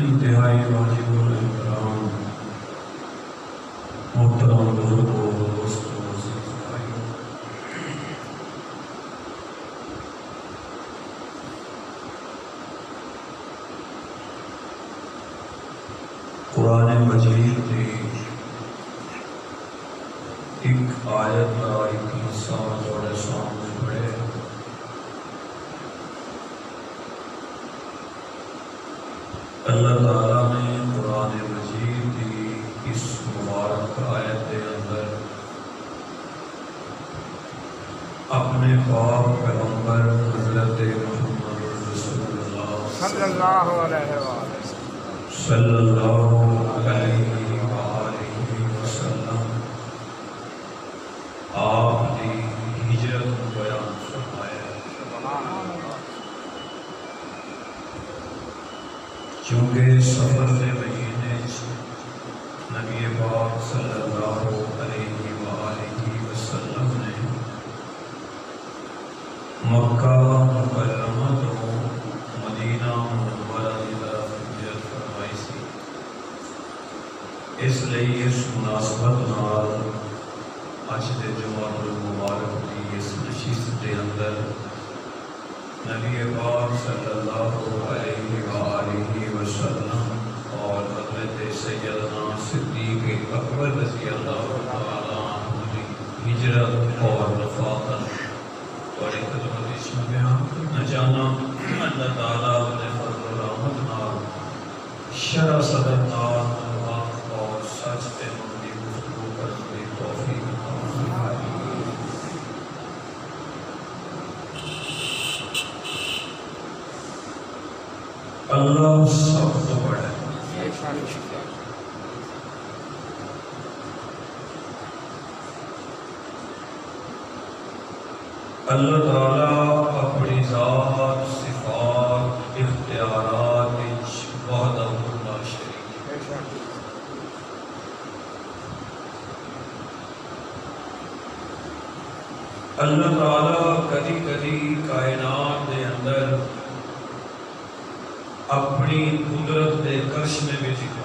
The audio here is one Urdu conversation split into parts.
انتہائی واجب الاحترام محترم بزرگوں دوستوں عزیز بھائیوں، قرآن مجید کی ایک آیت کا ایک حصہ تھوڑے سامنے پڑے۔ اللہ تعالیٰ نے قرآن مجید کی اس مبارک آیت کے اندر اپنے پاک پیغمبر حضرت محمد رسول اللہ صلی اللہ علیہ وسلم چونکہ سفر کے مہینے نبی پاک صلی اللہ علیہ وآلہ وسلم نے مکہ مکرمہ تو مدینہ منورہ کی طرف ہجرت فرمائی سی۔ اس لیے اس مناسبت نال اج دے جمعہ المبارک کی اس نشست دے اندر نبی پاک صلی اللہ علیہ وآلہ وسلم اور حضرت سیدنا صدیق اکبر رضی اللہ تعالیٰ عنہ کی ہجرت اور وفات بڑی خدمت میں بیان کرنا چاہنا۔ اللہ تعالیٰ اپنے فضل و رحمت نال شرع صدر نال حق اور سچ پہ مبنی گفتگو کرنے کی توفیق عطا فرمائے۔ اللہ سب تو بڑا ہے۔ اللہ تعالیٰ اپنی ذات صفات اختیارات وحدہ لا شریک ہے۔ اللہ تعالیٰ کدی کدی کائنات دے اندر اپنی قدرت دے کرشمے میں دکھا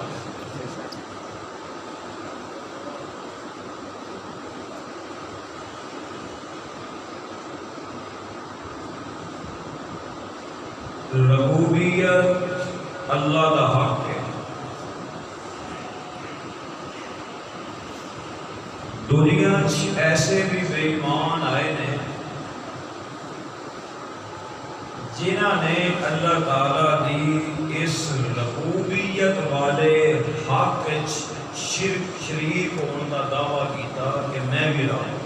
ربوبیت اللہ دا حق ہے۔ دنیا ایسے بھی بے ایمان آئے نے جنہاں نے اللہ تعالیٰ دی اس ربوبیت والے حق شریک ہونے کا دعویٰ کیتا کہ میں بھی رہا ہوں۔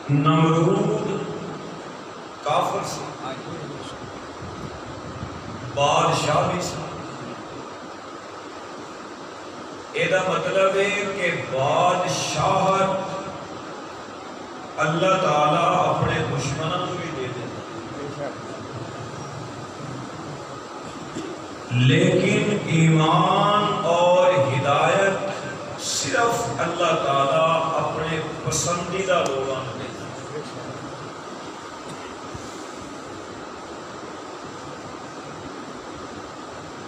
نمرود کافر سے بادشاہ بھی سے، یہ مطلب ہے کہ بادشاہت اللہ تعالیٰ اپنے دشمنوں کو بھی دے دیتا، لیکن ایمان اور ہدایت صرف اللہ تعالیٰ اپنے پسندیدہ لوگوں کو دیتا۔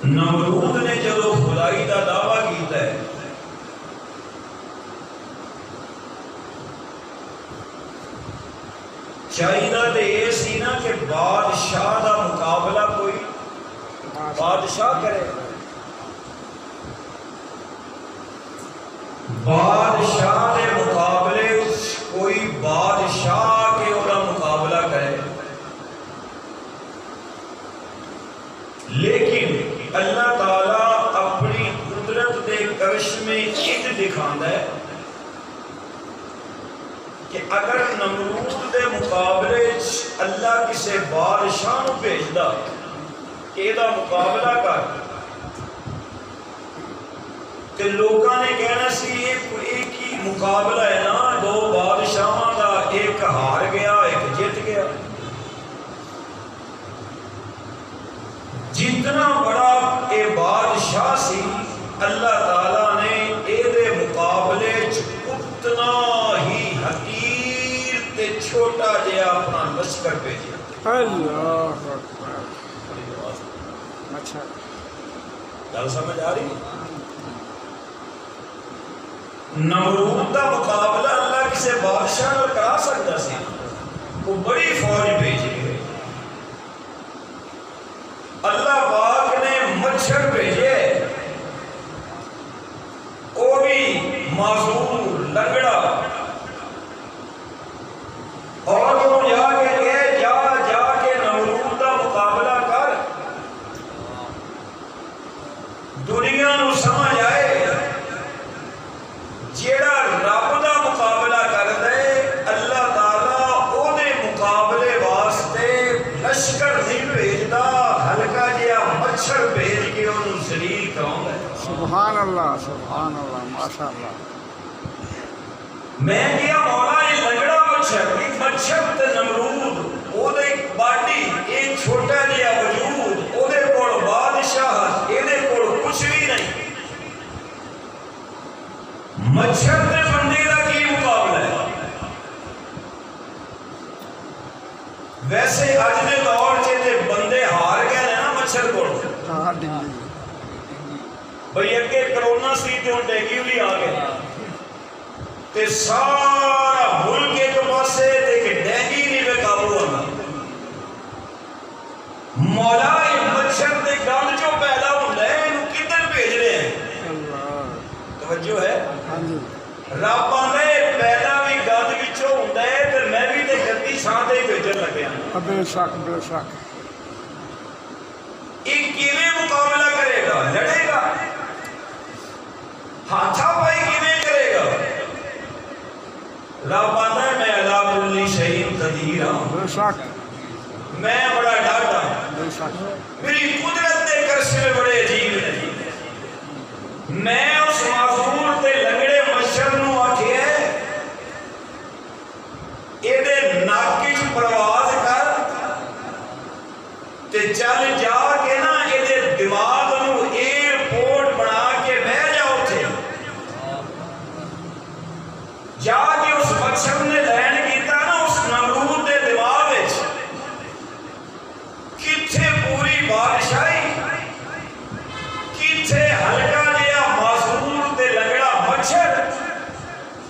نمرود نے جدو خدائی کا دعویٰ کیتا ہے چاہیے تو یہ سی نا کہ بادشاہ کا مقابلہ کوئی بادشاہ کرے، بادشاہ کے مقابلے کوئی بادشاہ کے وہ مقابلہ کرے، لیکن اللہ تعالیٰ اپنی قدرت دے کرشمے انج دکھاندا ہے کہ اگر نمرود دے مقابلے اللہ کسی بادشاہ نو بھیجدا کہ یہ مقابلہ کر، کہ لوگاں نے کہنا سی ایک ہی مقابلہ ہے نا، دو بادشاہاں دا، ایک ہار گیا ایک جیت گیا۔ جتنا بڑا اے بادشاہ سی اللہ تعالیٰ نے اے دے مقابلے اتنا ہی حقیر تے چھوٹا جہا اپنا لشکر بھیجا۔ اللہ اکبر، اچھا گل سمجھ آ رہی؟ نمرود کا مقابلہ اللہ کسی بادشاہ نال کرا سکتا سی، وہ بڑی فوج بھیج گئے۔ اللہ پاک نے مچھر بھیجے، وہ بھی معذور لنگڑا، اور وہ جا کے نمرود کا مقابلہ کر، دنیا نو سمجھ آئے جیڑا رب دا مقابلہ کر دے اللہ تعالیٰ او دے مقابلے واسطے لشکر نہیں بھیجدا، ہلکا جہا مچھر بھیج کے انہوں ذلیل کراؤں گا۔ سبحان اللہ، ماشاء اللہ۔ میں کیا مولا یہ لنگڑا مچھر تے نمرود او دے باڈی ایک چھوٹا جہا وجود او دے کول بادشاہ اے دے کول کچھ بھی نہیں. مچھر تے بندے دا کی مقابلہ ہے؟ ویسے اج دے دور تے بندے ہار گئے نا مچھر کول. بھئی اگے کرونا سی تے ہن ڈینگی بھی آ گیا تے سارا ملک ایک پاسے تے کہ ڈینگی نہیں بے قابو آنا. مولا مچھر تے گند جو پیدا ہوندا ہے اینو کدھر بھیج رہے ہیں؟ توجہ ہے؟ رب آندا ہے پیدا بھی گند وچوں ہوندا ہے تے میں بھی تے گندی چھان تے بھیجن لگیا. بے شک بے شک. یہ کیویں مقابلہ کرے گا؟ لڑے گا؟ ہاتھا پائی کیویں کرے گا؟ رب آتا ہے میں علا کل شیء قدیر ہوں. میں بڑا ڈاٹا میری قدرت دے کرشمے بڑے عجیب ہیں. میں اس معذور تے لنگڑے مچھر نو آکھیا اے دے ناک وچ پرواز کر تے چل جا کے نا اے دے دماغ نو ایئرپورٹ بنا کے بہ جا اوتھے. جا کے اس مچھر نے لینڈ کیتا نا اس نمرود دے دماغ وچ کتھے پوری بادشاہی کتھے ہلکا جہا معذور تے لنگڑا مچھر.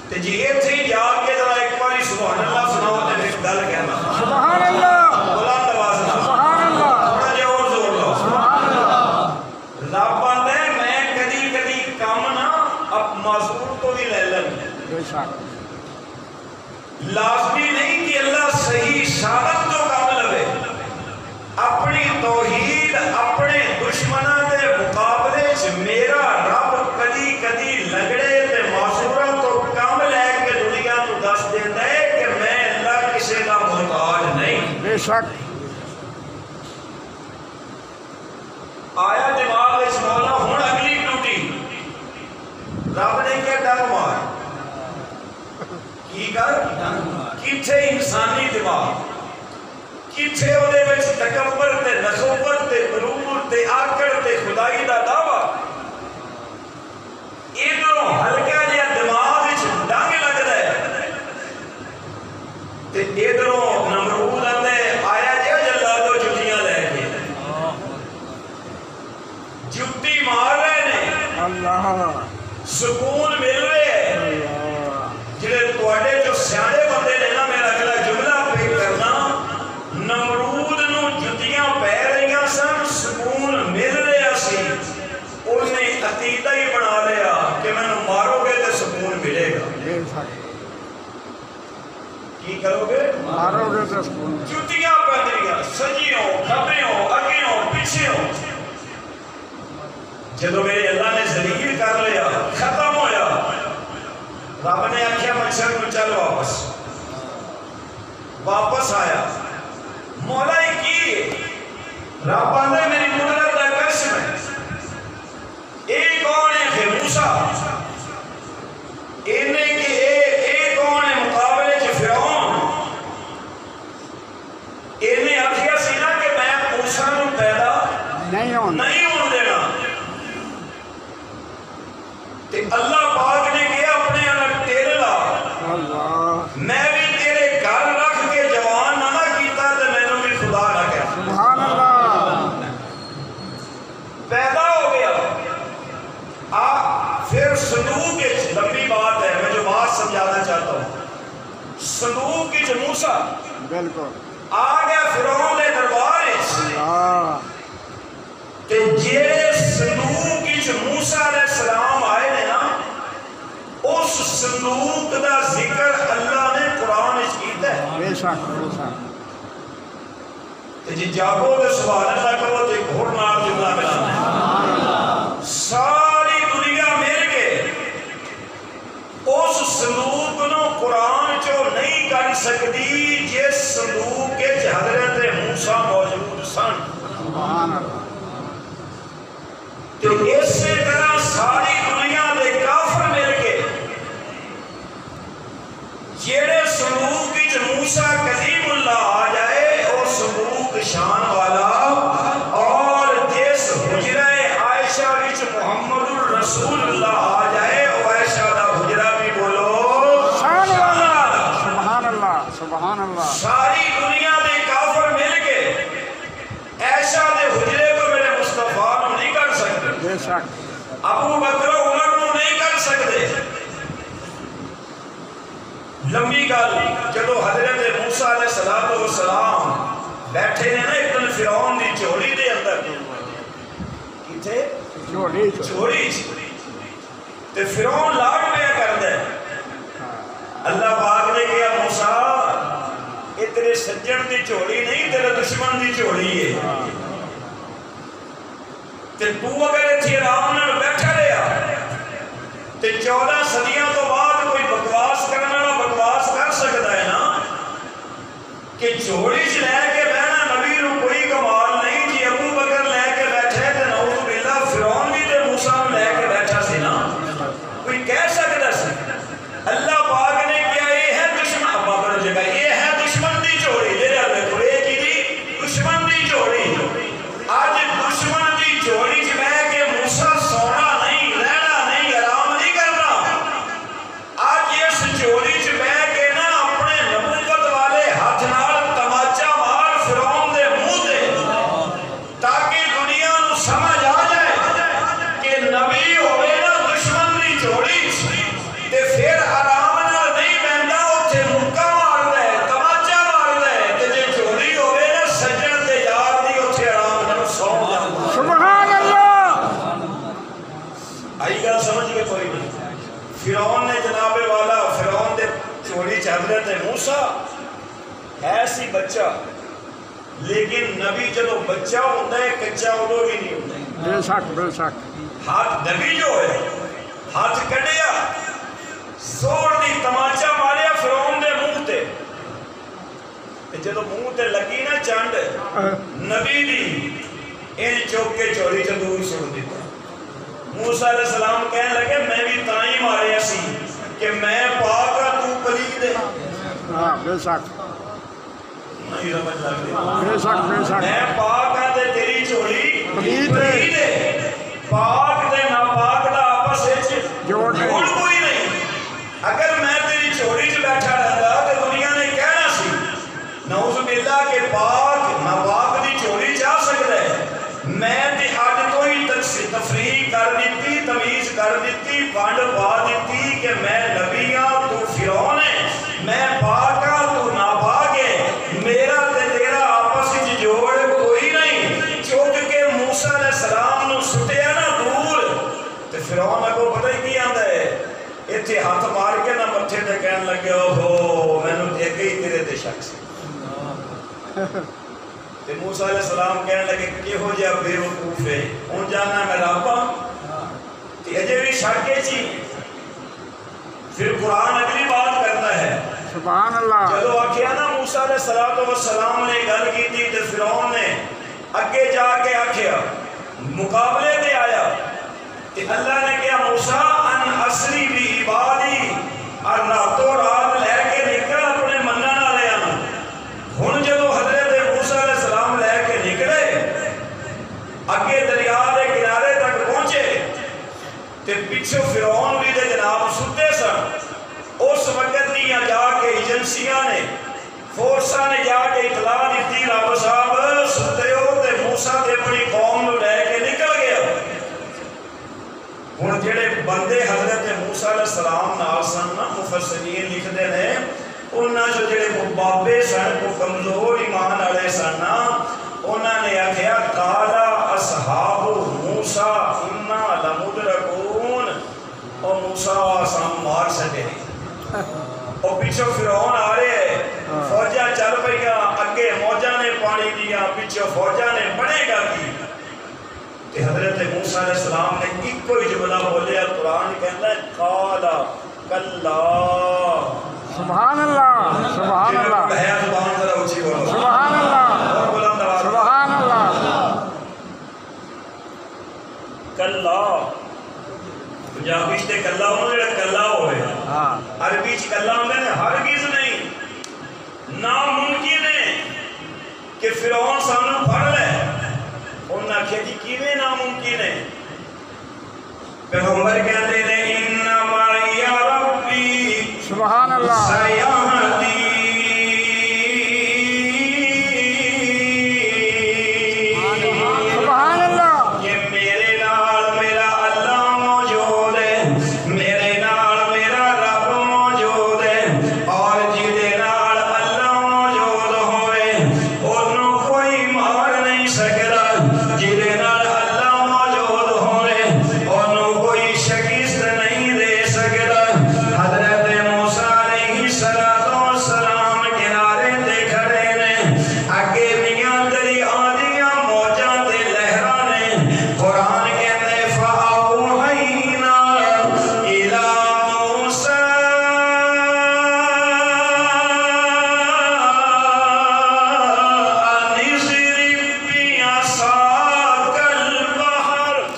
تے جی ایتھے جا کے ذرا ایک باری سبحان اللہ سناؤ تے ایک گل کہنا سبحان اللہ بلند آواز نال سبحان اللہ تھوڑا جہا اور زور لاؤ سبحان اللہ. رب آندا ہے میں کدی کدی کم نا اب معذور تو بھی لے لوں. لازمی نہیں کہ اللہ صحیح شادت تو کام لوے. اپنی توحید اپنے دشمنوں دے مقابلے چ میرا رب کدی کدی لگڑے تے معذوراں تو کم لے کے دنیا نو دس دیندا ہے کہ میں اللہ کسے دا محتاج نہیں. بے شک. آیا دماغ وچ مولا ہن اگلی ڈیوٹی رب نے کیا ڈنگ مار کی کر کتھے انسانی دماغ کتھے او دے وچ تکبر تے نخوت تے غرور تے آکڑ تے خدائی دا دعویٰ. ادھروں ہلکا جہا دماغ وچ ڈنگ لگدا ہے تے ادھروں نمرود آندے آیا جے جلادو جتیاں لے کے جُتی مار رہے نے. اللہ سکون مل رہے ہیں. جڑے تواڈے جو سیانے بندے نے نا میرا اگلا جملہ پہ کرنا نمرود نو جتیاں پہ رہیاں سن سکون مل رہا سی. انہیں عقیدہ ہی بنا لیا کہ میں نو مارو گے تو سکون ملے گا. کی کرو گے؟ مارو گے تو سکون. جتیاں پہ رہیاں سجیوں کھبیوں اگیوں پیچھیوں. جدو میرے اللہ نے ذلیل کر لیا ختم ہویا رب نے آکھیا مچھر کو چل واپس آیا. مولا کی رب آندے میری قدرت دا قسم ہے. ایک کون ہے کہ موسیٰ انہیں کہ ایک کون ہے مقابلے چ فرعون. انہیں آکھیا سی نا کہ میں موسیٰ نو پیدا نہیں ہون دینا. تے اللہ پاک نے کہا اپنے الگ تیرے لا میں بھی تیرے گھر رکھ کے جوان نہ کیتا تے میں نے بھی خدا نہ کہا. سبحان اللہ. پیدا ہو گیا. پھر صندوق لمبی بات ہے میں جو بات سمجھانا چاہتا ہوں. صندوق کی موسیٰ بالکل آ گیا فرعون کے دربار تے جے صندوق کی موسیٰ علیہ السلام آئے نے نا اس صندوق دا ذکر اللہ نے قرآن وچ کیتا ہے. بے شک بے شک. تے جی جاگو تے سبحان اللہ کرو تے گھوڑ نال جملہ ملانا. ساری دنیا مل کے اس صندوق نو قرآن چو نہیں کر سکتی جس صندوق کے حضرت موسیٰ موجود سن. سبحان اللہ. تو اسی طرح ساری دنیا دے کافر مل کے جیڑے صندوق کی بے شک ابو بکر عمر نو نہیں کر سکتے لمبی گل جدو حضرت موسیٰ علیہ السلام بیٹھے نے نا ایک دن فرعون دی جھولی دے اندر کتے جھولی تے فرعون لاڈ پہ کردا ہے اللہ پاک نے کہا موسیٰ یہ تیرے سجن دی جھولی نہیں تیرے دشمن دی جھولی ہے تے تو اگر اتھی آرام نال بیٹھا رہا تے 14 صدیاں تو بعد کوئی بکواس کرنا والا بکواس کر سکتا ہے نا کہ جھولی چ لے کے بہنا نبی نو کوئی کمال نہیں جی ابو بکر لے کے بیٹھے تے نعوذ باللہ فرعون بھی تے موسیٰ نو لے کے بیٹھا سی نا کوئی کہہ سکتا سی اللہ پاک نے کیا یہ ہے دشمن ابا پر جگہ یہ ہے دشمن دی جھولی لے رہا دیکھو ایک ہی دی دشمن دی جھولی آج دشمن دی جھولی چ بہ کے موسیٰ سونا نہیں رہنا نہیں آرام نہیں کرنا آج اس جھولی چ بہ کے نا اپنے نبوت والے ہاتھ نال تماچا مار فرعون دے منہ دے تاکہ دنیا نو سمجھ آ جائے کہ نبی ہوئے نا دشمن دی جھولی تے پھر آرام نال نہیں بہندا اوتھے مکا ماردا ہے تماچا ماردا ہے تے جے جھولی ہوئے نا سجن تے یار دی اوتھے آرام نال سو جاندا سبحان اللہ آئی گل سمجھ کے کوئی نہیں فرعون نے جناب والا فرعون دے جھولی چ حضرت موسیٰ ایسی بچہ لیکن نبی جدو بچہ ہوتا ہے کچا ادو بھی نہیں ہوتا بے شک بے شک ہاتھ نبی جو ہے ہاتھ کڈیا زور دی تماچا ماریا فرعون دے منہ تے جدو منہ تے لگی نا چنڈ نبی دی ان چوک کے چوری چ دور سن دیتا موسیٰ علیہ السلام کہنے لگے میں بھی تائیں ماریا سی کہ میں پاک ہاں تو پلید ہے ہاں بے شک نہیں سمجھ لگ بے شک بے شک میں پاک ہاں تے تیری جھولی پلید ہے پاک تے ناپاک دا آپس وچ جوڑ کوئی نہیں اگر میں تیری جھولی چ بیٹھا رہتا تے دنیا نے کہنا سی نعوذ باللہ کہ پاک ناپاک دی جھولی چ آ سکدا ہے میں تے اج تو ہی تفریق کر دیتی تمیز کر دیتی بانڈ پا دیتی کہ میں نبی ہاں تو فرعون ہے میں پاک ہاں تو ناپاک ہے میرا تے تیرا آپس وچ جوڑ کوئی نہیں چوک کے موسیٰ علیہ السلام نو سٹیا نا دور تے فرعون اگوں پتہ ہی کی آندا ہے ایتھے ہاتھ مار کے نہ متھے تے کہن لگے اوہو مینوں دیکھ ہی تیرے تے شک سی تے موسیٰ علیہ السلام کہنے لگے کہ ہو جا بے وقوف ہے ان جانا میں رابا تے اجے بھی شک ہے چی پھر قرآن اگلی بات کرتا ہے سبحان اللہ جدو آکھیا نا موسیٰ علیہ السلام نے گل کی تھی تے فرعون نے اگے جا کے آکھیا مقابلے تے آیا تے اللہ نے کہا موسیٰ ان اسری بھی عبادی اور راتوں رات لے کے نکل اپنے منن والے نوں ہن جدو حضرت موسیٰ علیہ السلام لے کے نکلے اگے دریا دے کنارے تک پہنچے تے پیچھے فرعون بھی دے جناب ستے سن اس وقت دیا جا کے ایجنسیاں نے فورساں نے جا کے اطلاع دیتی رب صاحب ستے ہو تے موسیٰ تے اپنی قوم نو لے کے نکل گیا ہن جڑے بندے حضرت موسیٰ علیہ السلام نال سن نا مفسرین لکھدے نے انہاں جو جڑے بابے سن کو کمزور ایمان والے سن نا انہاں نے آکھیا قالا اصحاب موسیٰ انا لمدرکون او موسیٰ سام مار سکے اور پیچھے فرعون آ رہے ہیں فوجاں چل پئیاں اگے موجاں نے پانی دیا پیچھے فوجاں نے بنے گا کی تے حضرت موسیٰ علیہ السلام نے ایک کوئی جملہ بولیا قرآن کہتا ہے قالا کلا سبحان اللہ سبحان اللہ ہے زبان ذرا اونچی بولو سبحان اللہ اور بلند آواز سبحان اللہ کلا پنجابی تے کلا ہوندا جڑا کلا ہوے ہاں عربی چ کلا ہوندا نے ہرگز نہیں ناممکن ہے کہ فرعون سانو پھڑ لے انہاں آکھیا جی کیویں ناممکن ہے پیغمبر کہتے ہیں انما یا ربی سبحان اللہ سیہدی سبحان اللہ کہ میرے نال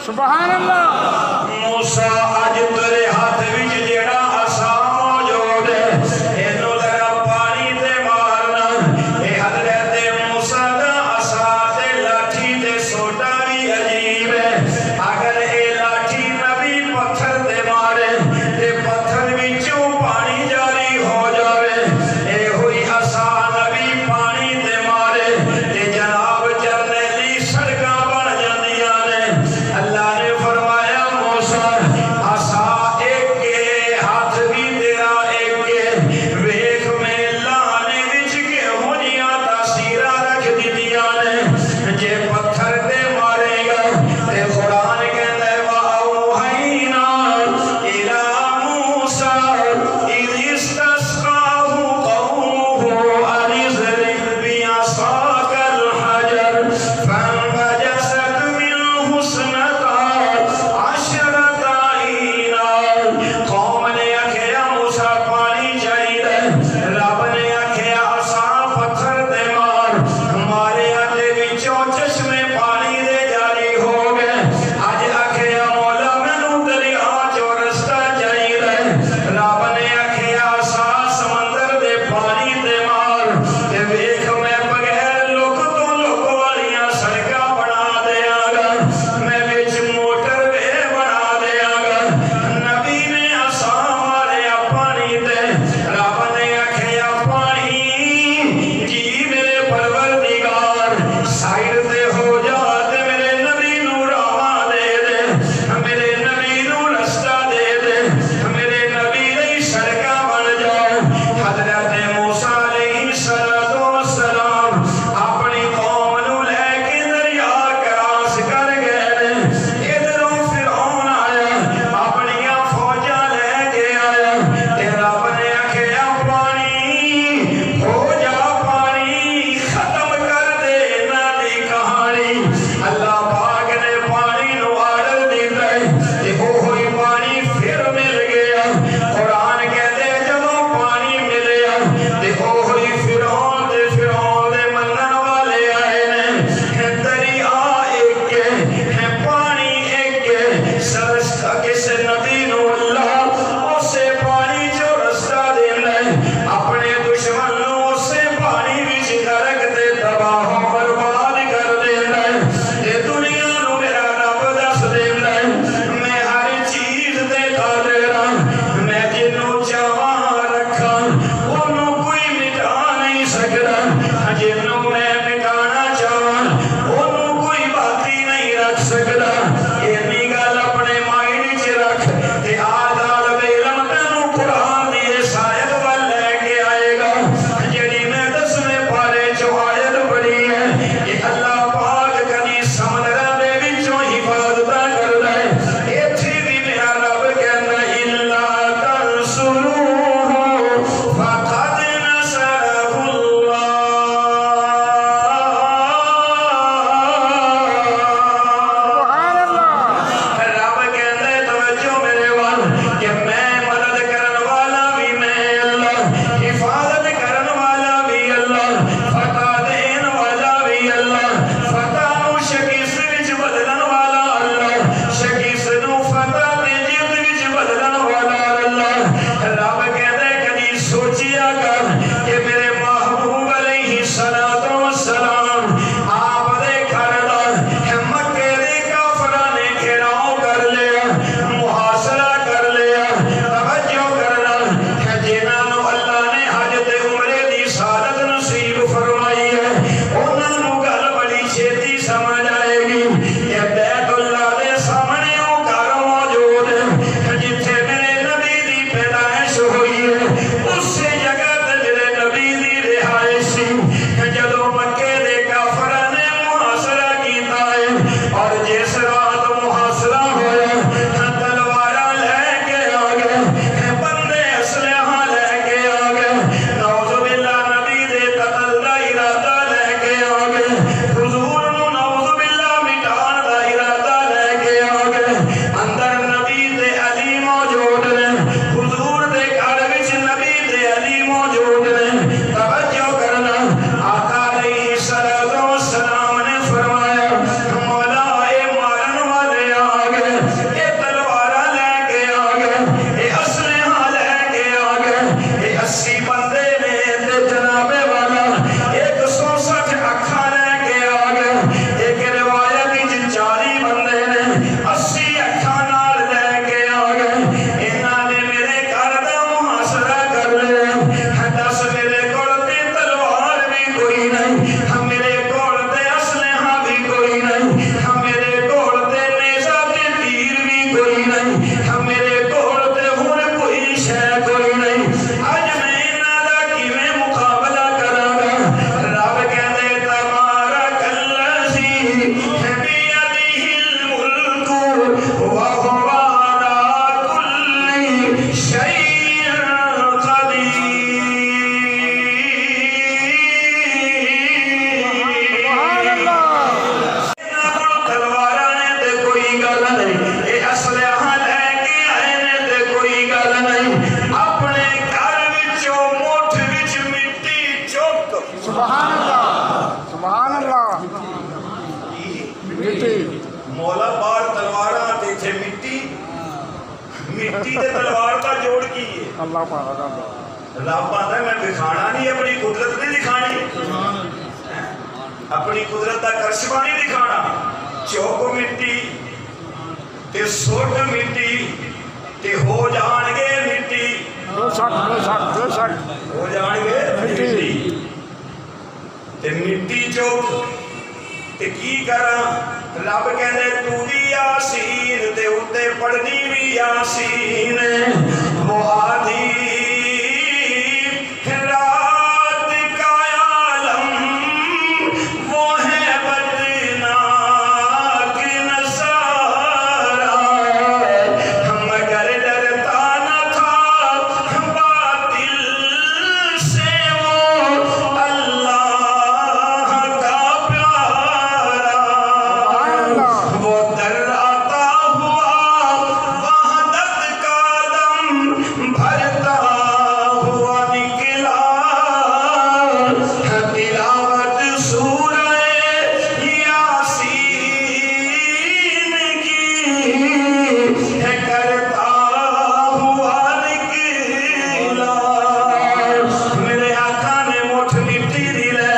سبحان اللہ موسیٰ اج تیرے ہاتھ وچ جیڑا عصا موجود ہے اینو ذرا پانی تے مارنا اے حضرت موسیٰ دا عصا تے لاٹھی تے سوٹا بھی عجیب ہے اگر اے لاٹھی نبی پتھر تے مارے تے پتھر وچوں پانی جاری ہو جاوے اے ہوئی عصا نبی پانی تے مارے تے جناب جرنیلی سڑکاں بن جاندیاں نے اللہ نے فرمایا موسیٰ عصا ایک کے ہاتھ بھی تیرا ایک کے ویکھ میں لانے وچ کے ہونیاں تاثیرہ رکھ دیتیاں نے جے پتھر تے مارے گا تے قرآن کہتا ہے وَأَوْحَيْنَا إِلَىٰ مُوسَىٰ إِذِ اسْتَسْقَاهُ قَوْمُهُ أَنِ اضْرِب بِّعَصَاكَ الْحَجَرَ فَانْبَجَسَتْ مِنْهُ اثْنَتَا عَشْرَةَ عَيْنًا قوم نے آکھیا موسیٰ پانی چاہیے رب نے آکھیا عصا پتھر تے مارے آتے وچوں چشمے پانی دے جاری ہو گئے اج آکھیا مولا مینوں دریا چوں رستہ چاہیے رب نے آکھیا عصا سمندر دے پانی تے مار تے ویکھ میں بغیر لک تو لک والیاں سڑکاں بنا دیاں گا میں وچ موٹر وے بنا دیاں گا نبی نے عصا ماریا پانی تے رب نے آکھیا پانی جی میرے پروردگار سائیڈ تے ہو جا تے میرے نبی نو راہ دے دے میرے نبی نو رستہ دے دے میرے نبی لئی سڑکاں بن جاؤ حضرت موسیٰ علیہ السلام اپنی قوم نو لے کے دریا کراس کر گئے ادھروں فرعون آیا اپنیاں فوجاں لے کے آیا تے رب نے آکھیا پانی ہو جا پانی ختم کر دے انہاں دی کہانی اللہ پاک نے پانی نو آرڈر دیتا ہے تے اوہی پانی پھر مل گیا قرآن کہتے جدوں پانی ملیا تے اوہی فرعون دے منن والے آئے نے دریا ایک ہے پانی ایک سرستا کس نبی نو اللہ اسے پانی جو رستہ دینا ہے اپنے دشمن نو اسے پانی وچ گرک تے تباہ و برباد کر دینا ہے اے دنیا نو میرا رب دس دینا ہے میں ہر چیز تے قادر ہاں میں جنوں چاہاں رکھاں اونوں کوئی مٹا نہیں سکدا جنوں میں مٹانا چاہاں اونوں کوئی باقی نہیں رکھ سکدا اینی گل اپنے مائنڈ وچ رکھ تے آدال بیرم تینوں قرآن دی سایت ول لے کے آئے گا جڑی میں 10ویں پارے چوں آیت پڑھی ہے کہ اللہ پاک کدی سمندر دے وچوں حفاظت کردا ہے ایتھے بھی میرا رب کہندا الا تنصروہ فقد نصرہ اللہ سبحان اللہ مٹی تے تلوار کا جوڑ کی ہے اللہ پاک رب آتا ہے میں دکھانا نہیں اپنی قدرت نہیں دکھانی اپنی قدرت کا کرشمہ نہیں دکھانا چوک مٹی تے سوٹ مٹی تے ہو جان گے مٹی بے شک بے شک بے شک ہو جان گے مٹی تے مٹی چوک تے کی کراں رب کہندے تو بھی یاسین تے اُتے پڑھنی بھی یاسین وہ آدھی رات کا عالم وہ ہے بدناک نظارہ مگر ڈرتا نہ تھا باطل سے وہ اللہ کا پیارا وہ در آتا ہوا وحدت کا دم بھرتا ہوا نکلا تلاوت سورہ یاسین کی کرتا ہوا نکلا میرے آقا نے مٹھ مٹی دی لے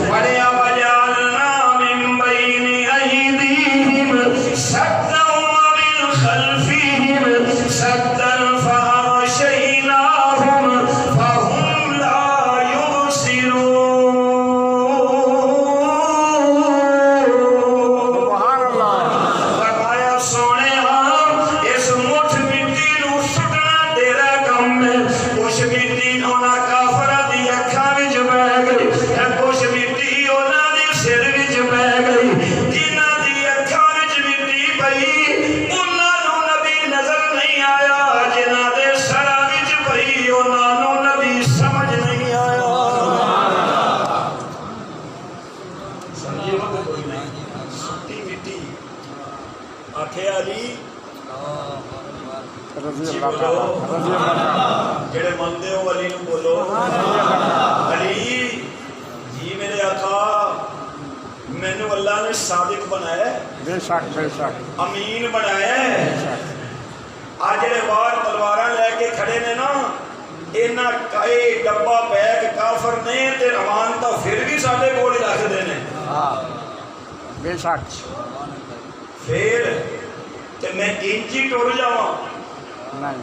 پڑھیا وجعلنا من بین ایدیہم سدا ومن خلفہم سدا فأغشیناہم فہم لا یبصرون سبحان اللہ فرمایا سونے اس مٹھ مٹی نو سٹنا تیرا کم ہے کچھ مٹی اونا کافرہ دی اکھاں وچ بہ گئی کچھ مٹی اونا دی سر وچ بہ گئی جنہاں دی اکھاں وچ مٹی پئی انہاں نو نبی نظر نہیں آیا جنہاں دے سراں وچ پئی انہاں نو نبی سمجھ نہیں آیا سمجھے وقت کوئی نہیں سٹی مٹی آکھے علی رضی اللہ تعالی رضی اللہ تعالی جڑے مندے ہو علی نو بولو علی جی میرے آقا مینو اللہ نے صادق بنایا ہے بے شک بے شک امین بنایا ہے آج جڑے وار تلواراں لے کے کھڑے نے نا اینا کائے ڈبا بیگ کافر نے تے امانتاں پھر بھی ساڈے کول ہی رکھ دے نے ہاں بے شک پھر تے میں انجی ٹر جاواں نہیں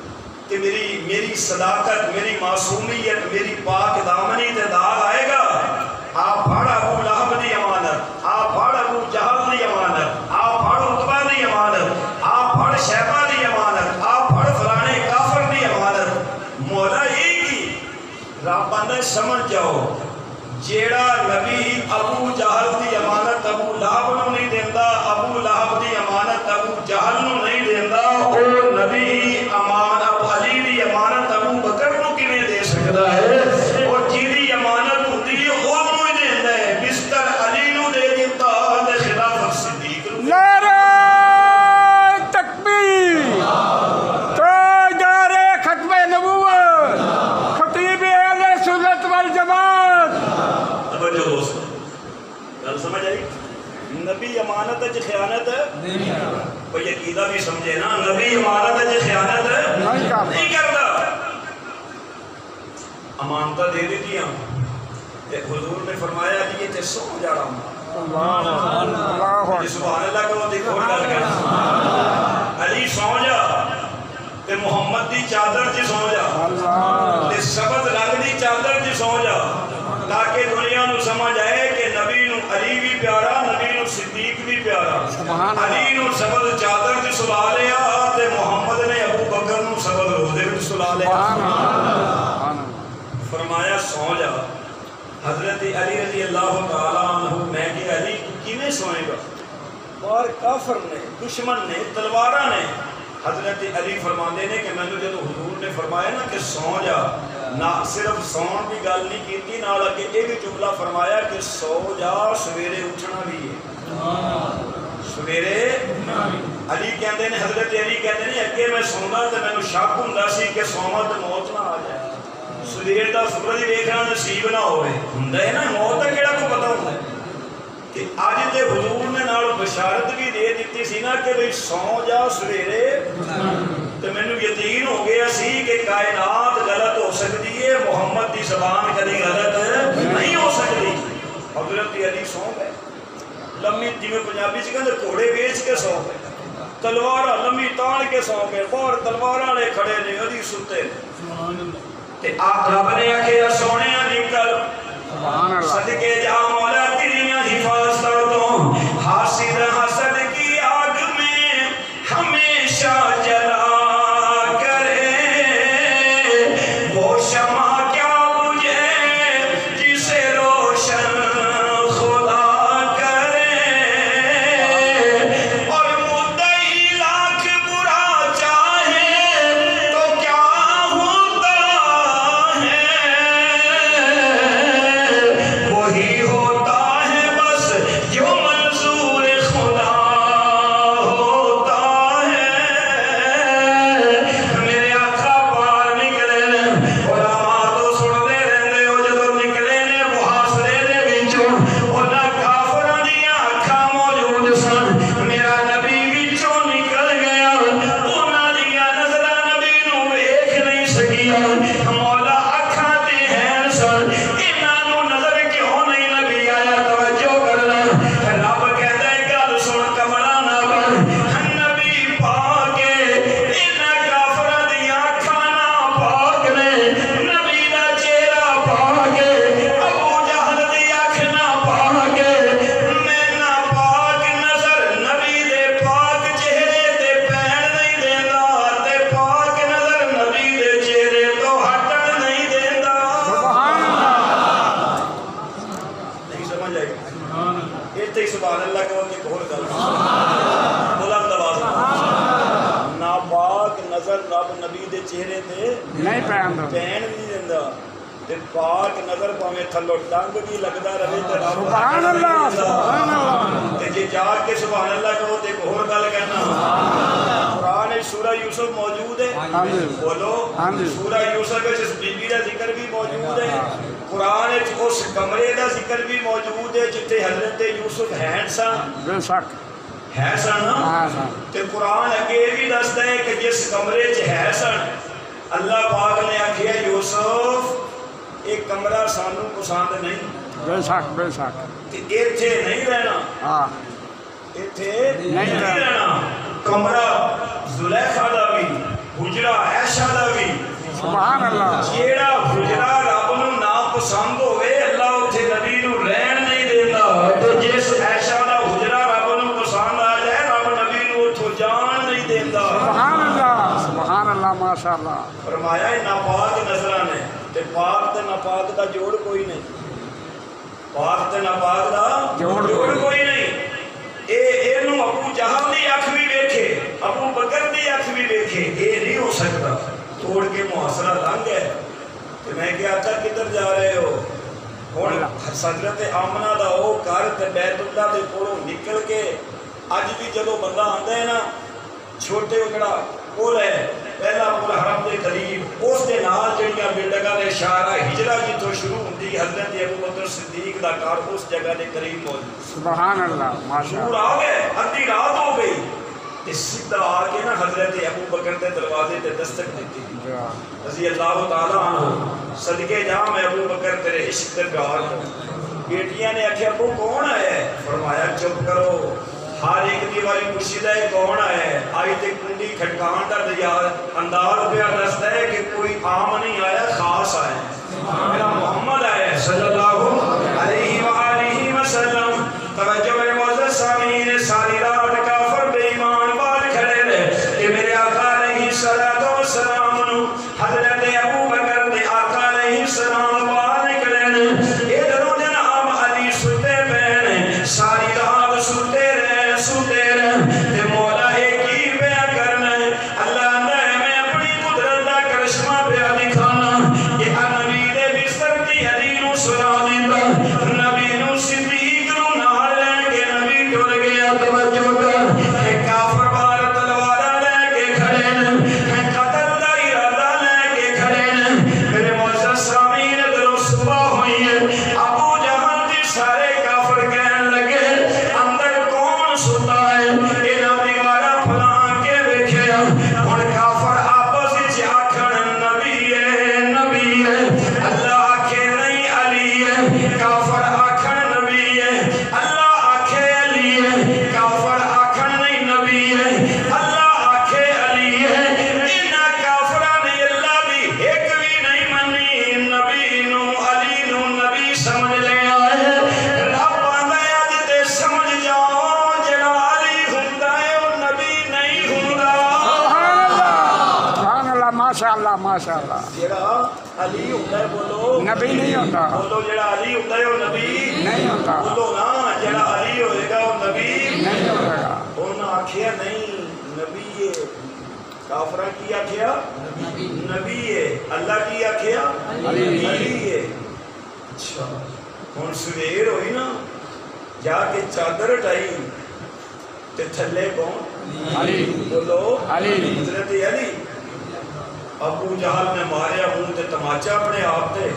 کہ میری صداقت میری معصومیت میری پاک دامنی تے داغ آئے گا آپ پھڑ ابو لہب دی امانت آپ پھڑ ابو جہل دی امانت آپ پھڑ عتبہ دی امانت آپ پھڑ شیبہ دی امانت آپ پھڑ فلانے کافر دی امانت مولا ہی کی رب نے سمجھ جاؤ جیڑا نبی ابو جہل دی امانت ابو لہب نو نہیں دیندا ابو لہب دی امانت ابو جہل نو نہیں دیندا او نبی امان ابو علی دی امانت ابو بکر نو کیویں دے سکدا ہے او جیڑی امانت ہوندی ہے او نو ہی دیندا ہے بستر علی نو دے دتا تے خلافت صدیق نو نعرہ تکبیر تاجدار ختم نبوت خطیب اہل سنت والجماعت توجہ دوست گل سمجھ آئی نبی امانت وچ خیانت کوئی عقیدہ بھی سمجھے نا نبی امانت وچ خیانت نہیں کرتا امانتاں دے دیتیاں تے حضور نے فرمایا کہ یہ تے سو جاڑا اللہ سبحان اللہ کو دیکھو گل کر علی سو جا تے محمد دی چادر چ سو جا اللہ تے سبز رنگ دی چادر چ سو جا تاکہ دنیا نو سمجھ آئے کہ نبی نو علی بھی پیارا نبی نو صدیق بھی پیارا سبحان اللہ علی نو سبز چادر چ سلا لیا تے محمد نے ابو بکر نو سبز روزے وچ سلا لیا سبحان اللہ فرمایا سو جا حضرت علی رضی اللہ تعالیٰ عنہ میں کہ علی تو کیویں سوئے گا اور کافر نے دشمن نے تلواراں نے حضرت علی فرماندے نے کہ میں نے جب حضور نے فرمایا نا کہ سو جا نہ صرف سون کی گل نہیں کیتی نال کہ یہ بھی جملہ فرمایا کہ سو جا سویرے اٹھنا بھی ہے سویرے علی کہندے نے حضرت علی کہندے نے اگے میں سوندا تے مینوں شک ہوندا سی کہ سوواں تے موت نہ آ جائے سویر دا سورج ویکھنا نصیب نہ ہوئے ہوندا ہے نا موت دا کیڑا کو پتہ ہوندا ہے کہ آج تے حضور نے نال بشارت بھی دے دیتی سی نا کہ بھئی سو جا سویرے تو میں نے یقین ہو گیا سی کہ کائنات غلط ہو سکتی ہے، محمد دی زبان کدی غلط نہیں ہو سکتی۔ حضرت علی سو گئے لمبی جی میں پنجابی سے کہتے گھوڑے بیچ کے سو گئے، تلوارا لمبی تان کے سو گئے، باہر تلوارا لے کھڑے نے ادھی ستے تے آپ رب نے آکھیا سونے نکل صدقے جا مولا تیریاں حفاظتوں تو، حاسد حسد کی آگ میں ہمیشہ جلا کرے، وہ شمع کیا بجھے جسے روشن خدا کرے، اور مدعی لاکھ برا چاہے تو کیا ہوتا ہے، وہی ہوتا ہے بس جو منظور خدا ہوتا ہے۔ میرے آقا پار نکلے نے علماء تو سنتے رہتے ہو جدو نکلے نے محاصرے دے وچوں انہاں کافراں دیاں اکھاں موجود سن، میرا نبی وچوں نکل گیا، انہاں دیاں نظراں نبی نوں ویکھ نہیں سکیاں، مولا اکھاں تے ہیں سن، انہاں نوں نظر کیوں نہیں نبی آیا؟ توجہ کرنا، رب کہتا ہے گل سن کمرہ نہ بن، نبی پاک انہاں کافراں دیاں اکھاں نہ پاک نے، نبی دا چہرہ پاک، ابو جہل دی اکھ نہ پاک، میں نہ پاک نظر نبی دے پاک چہرے تے پین نہیں دیندا، تے پاک نظر نبی دے چہرے تو ہٹن نہیں دیندا۔ سبحان اللہ نہیں سمجھ آئی؟ اتنے ہی سبحان اللہ کہو کہ ایک اور گل بلند آواز میں، ناپاک نظر رب نبی دے چہرے تے نہیں پہن دو پین نہیں دیندا، تے پاک نظر پاویں تھلو ٹنگ بھی لگدا رہے تے رب سبحان اللہ سبحان اللہ تے جے جا کے سبحان اللہ کہو تے ایک اور گل کہنا، قرآن سورہ یوسف موجود ہے، ہاں جی بولو ہاں جی سورہ یوسف وچ اس بی بی دا ذکر بھی موجود ہے، قرآن وچ اس کمرے دا ذکر بھی موجود ہے جتے حضرت یوسف ہیں سن، بے شک ہے سن نا؟ ہاں سر تے قرآن اگے بھی دستا ہے کہ جس کمرے چ ہے سن، اللہ پاک نے آکھیا یوسف ایک کمرہ سانو پسند نہیں، بے شک بے شک تے ایتھے نہیں رہنا، ہاں ایتھے نہیں نہیں رہنا، کمرہ زلیخا دا بھی حجرہ عائشہ دا بھی، سبحان اللہ جیڑا حجرہ رب نو ناپسند ہوئے اللہ اتھے نبی نو رہن نہیں دیندا، تے جس عائشہ دا حجرہ رب نو پسند آ جائے رب نبی نو اتھوں جان نہیں دیندا۔ سبحان اللہ ماشاء اللہ فرمایا ہے ناپاک نظراں نے تے پاک تے ناپاک دا جوڑ کوئی نہیں، پاک تے ناپاک دا جوڑ کوئی نہیں، اینو ابو جہل دی اکھ بھی ویکھے، ابو بکر دی اکھ بھی ویکھے، اے نہیں ہو سکتا، توڑ کے محاصرہ لنگ ہے۔ تو میں کہا تھا کدھر جا رہے ہو؟ ہن حضرت آمنہ دا او گھر تے بیت اللہ دے کولوں نکل کے اج بھی جدوں بندہ آندا ہے نا چھوٹے جڑا پل ہے پہلا پل حرم دے قریب اس دے نال جڑیاں بلڈنگاں دے اشارہ ہجرہ جتوں شروع ہوندی حضرت ابو بکر صدیق دا گھر اس جگہ دے قریب موجود۔ سبحان اللہ ماشاء دور اللہ آ گئے ادھی رات ہو گئی تے سیدھا آ کے نا حضرت ابو بکر دے دروازے تے دستک دیتی رضی اللہ تعالی عنہ، صدقے جا میں ابو بکر تیرے عشق تے پیار ہوں۔ بیٹیاں نے آکھیا ابو کون آیا ہے؟ فرمایا چپ کرو، ہر ایک دی والی مرشدہ ہے کون آیا ہے؟ آئی تے کنڈی کھٹکان دا دیار انداز پہ دستا ہے کہ کوئی عام نہیں آیا خاص آیا ہے، میرا محمد آیا ہے صلی اللہ علیہ وآلہ وسلم۔ توجہ میرے معزز سامعین، ساری رات کافر بے ایمان بال کھڑے رہے کہ میرے آقا علیہ السلام نو حضرت ابو بکر دے آقا علیہ السلام بال نکلے نے، ادھروں جناب علی ستے پے نے، ساری رات ستے رہے تے مولا ایک ہی پیا کرنا ہے، اللہ نے میں اپنی قدرت دا کرشمہ پیا دکھانا کہ نبی دے بستر ماشاءاللہ ماشاءاللہ جڑا علی ہوتا ہے بولو نبی نہیں ہوتا بولو جڑا علی ہوتا ہے وہ نبی نہیں ہوتا بولو نا جڑا علی ہوئے گا وہ نبی نہیں ہوگا انہوں نے آکھیا نہیں نبی ہے کافرہ کی آکھیا نبی ہے اللہ کی آکھیا علی ہے اچھا ہن سویر ہوئی نا جا کے چادر اٹھائی تے تھلے کون علی بولو علی حضرت علی ابو جہل نے ماریا منہ تے تماچا اپنے آپ تے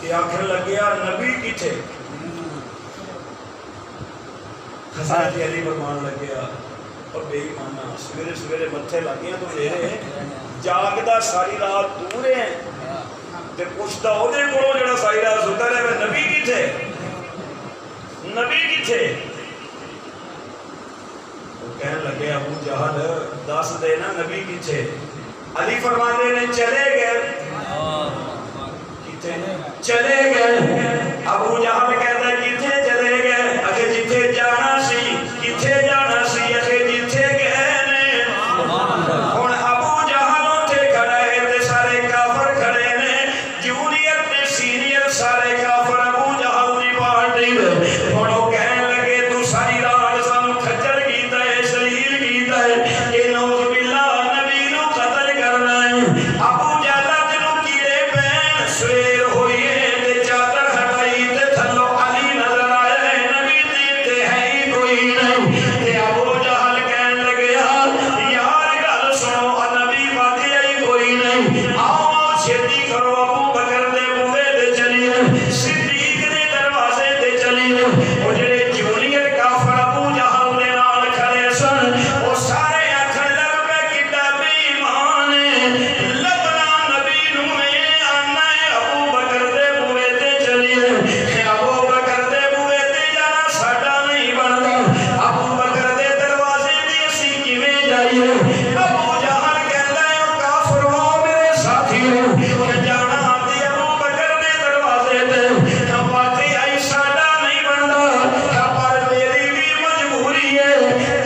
کہ آخر لگیا نبی کتھے حضرت علی فرمان لگیا اور بے ایمانا سویرے سویرے متھے لگیاں تو میرے جاگدا ساری رات دورے ہیں تے پوچھتا ہو دے کولوں جڑا ساری رات ستا رہے نبی کتھے نبی کتھے وہ کہنے لگے ابو جہل دس دینا نبی کتھے علی فرمانے نے چلے گئے کتھے چلے گئے ابو جہل کہتا ہے کتھے چلے گئے اکھے جتھے جانا سی کتھے جانا سی اکھے جتھے گئے نے ہن ابو جہل اٹھے کھڑا ہے تے سارے کافر کھڑے نے جونیئر تے سینئر سارے کافر ابو جہل دی پارٹی ہن وہ کہنے لگے تو ساری رات سانو کھچر کیتا ہے شلیل کیتا ہے کہ نعوذ باللہ نبی نو قتل کرنا ہے ابو جہل جنوں کیڑے پین سویر ہوئی ہے تے چادر ہٹائی تے تھلو علی نظر آیا ہے نبی تے ہے ہی کوئی نہیں تے ابو جہل کہنے لگے یار گل سنو نبی واقعی کوئی نہیں آؤ چھتی کرو ابو بکر دے بوئے تے چلیے صدیق دے دروازے تے چلیے وہ جڑے جونیئر کافر ابو جہل دے نال کھڑے سن وہ سارے آکھن لگ پے کڈا بے ایمان ہے لبنا نبی نو میں آنا ہے ابو بکر دے بوئے تے چلیے ابو بکر دے بوئے تے جانا ساڈا نہیں بندا ابو بکر دے دروازے تے اسی کیویں جائیے ابو جہل کہندا ہے او کافرو میرے ساتھیو جانا تے ابو بکر دے دروازے تے واقعی ساڈا نہیں بندا پر میری بھی مجبوری ہے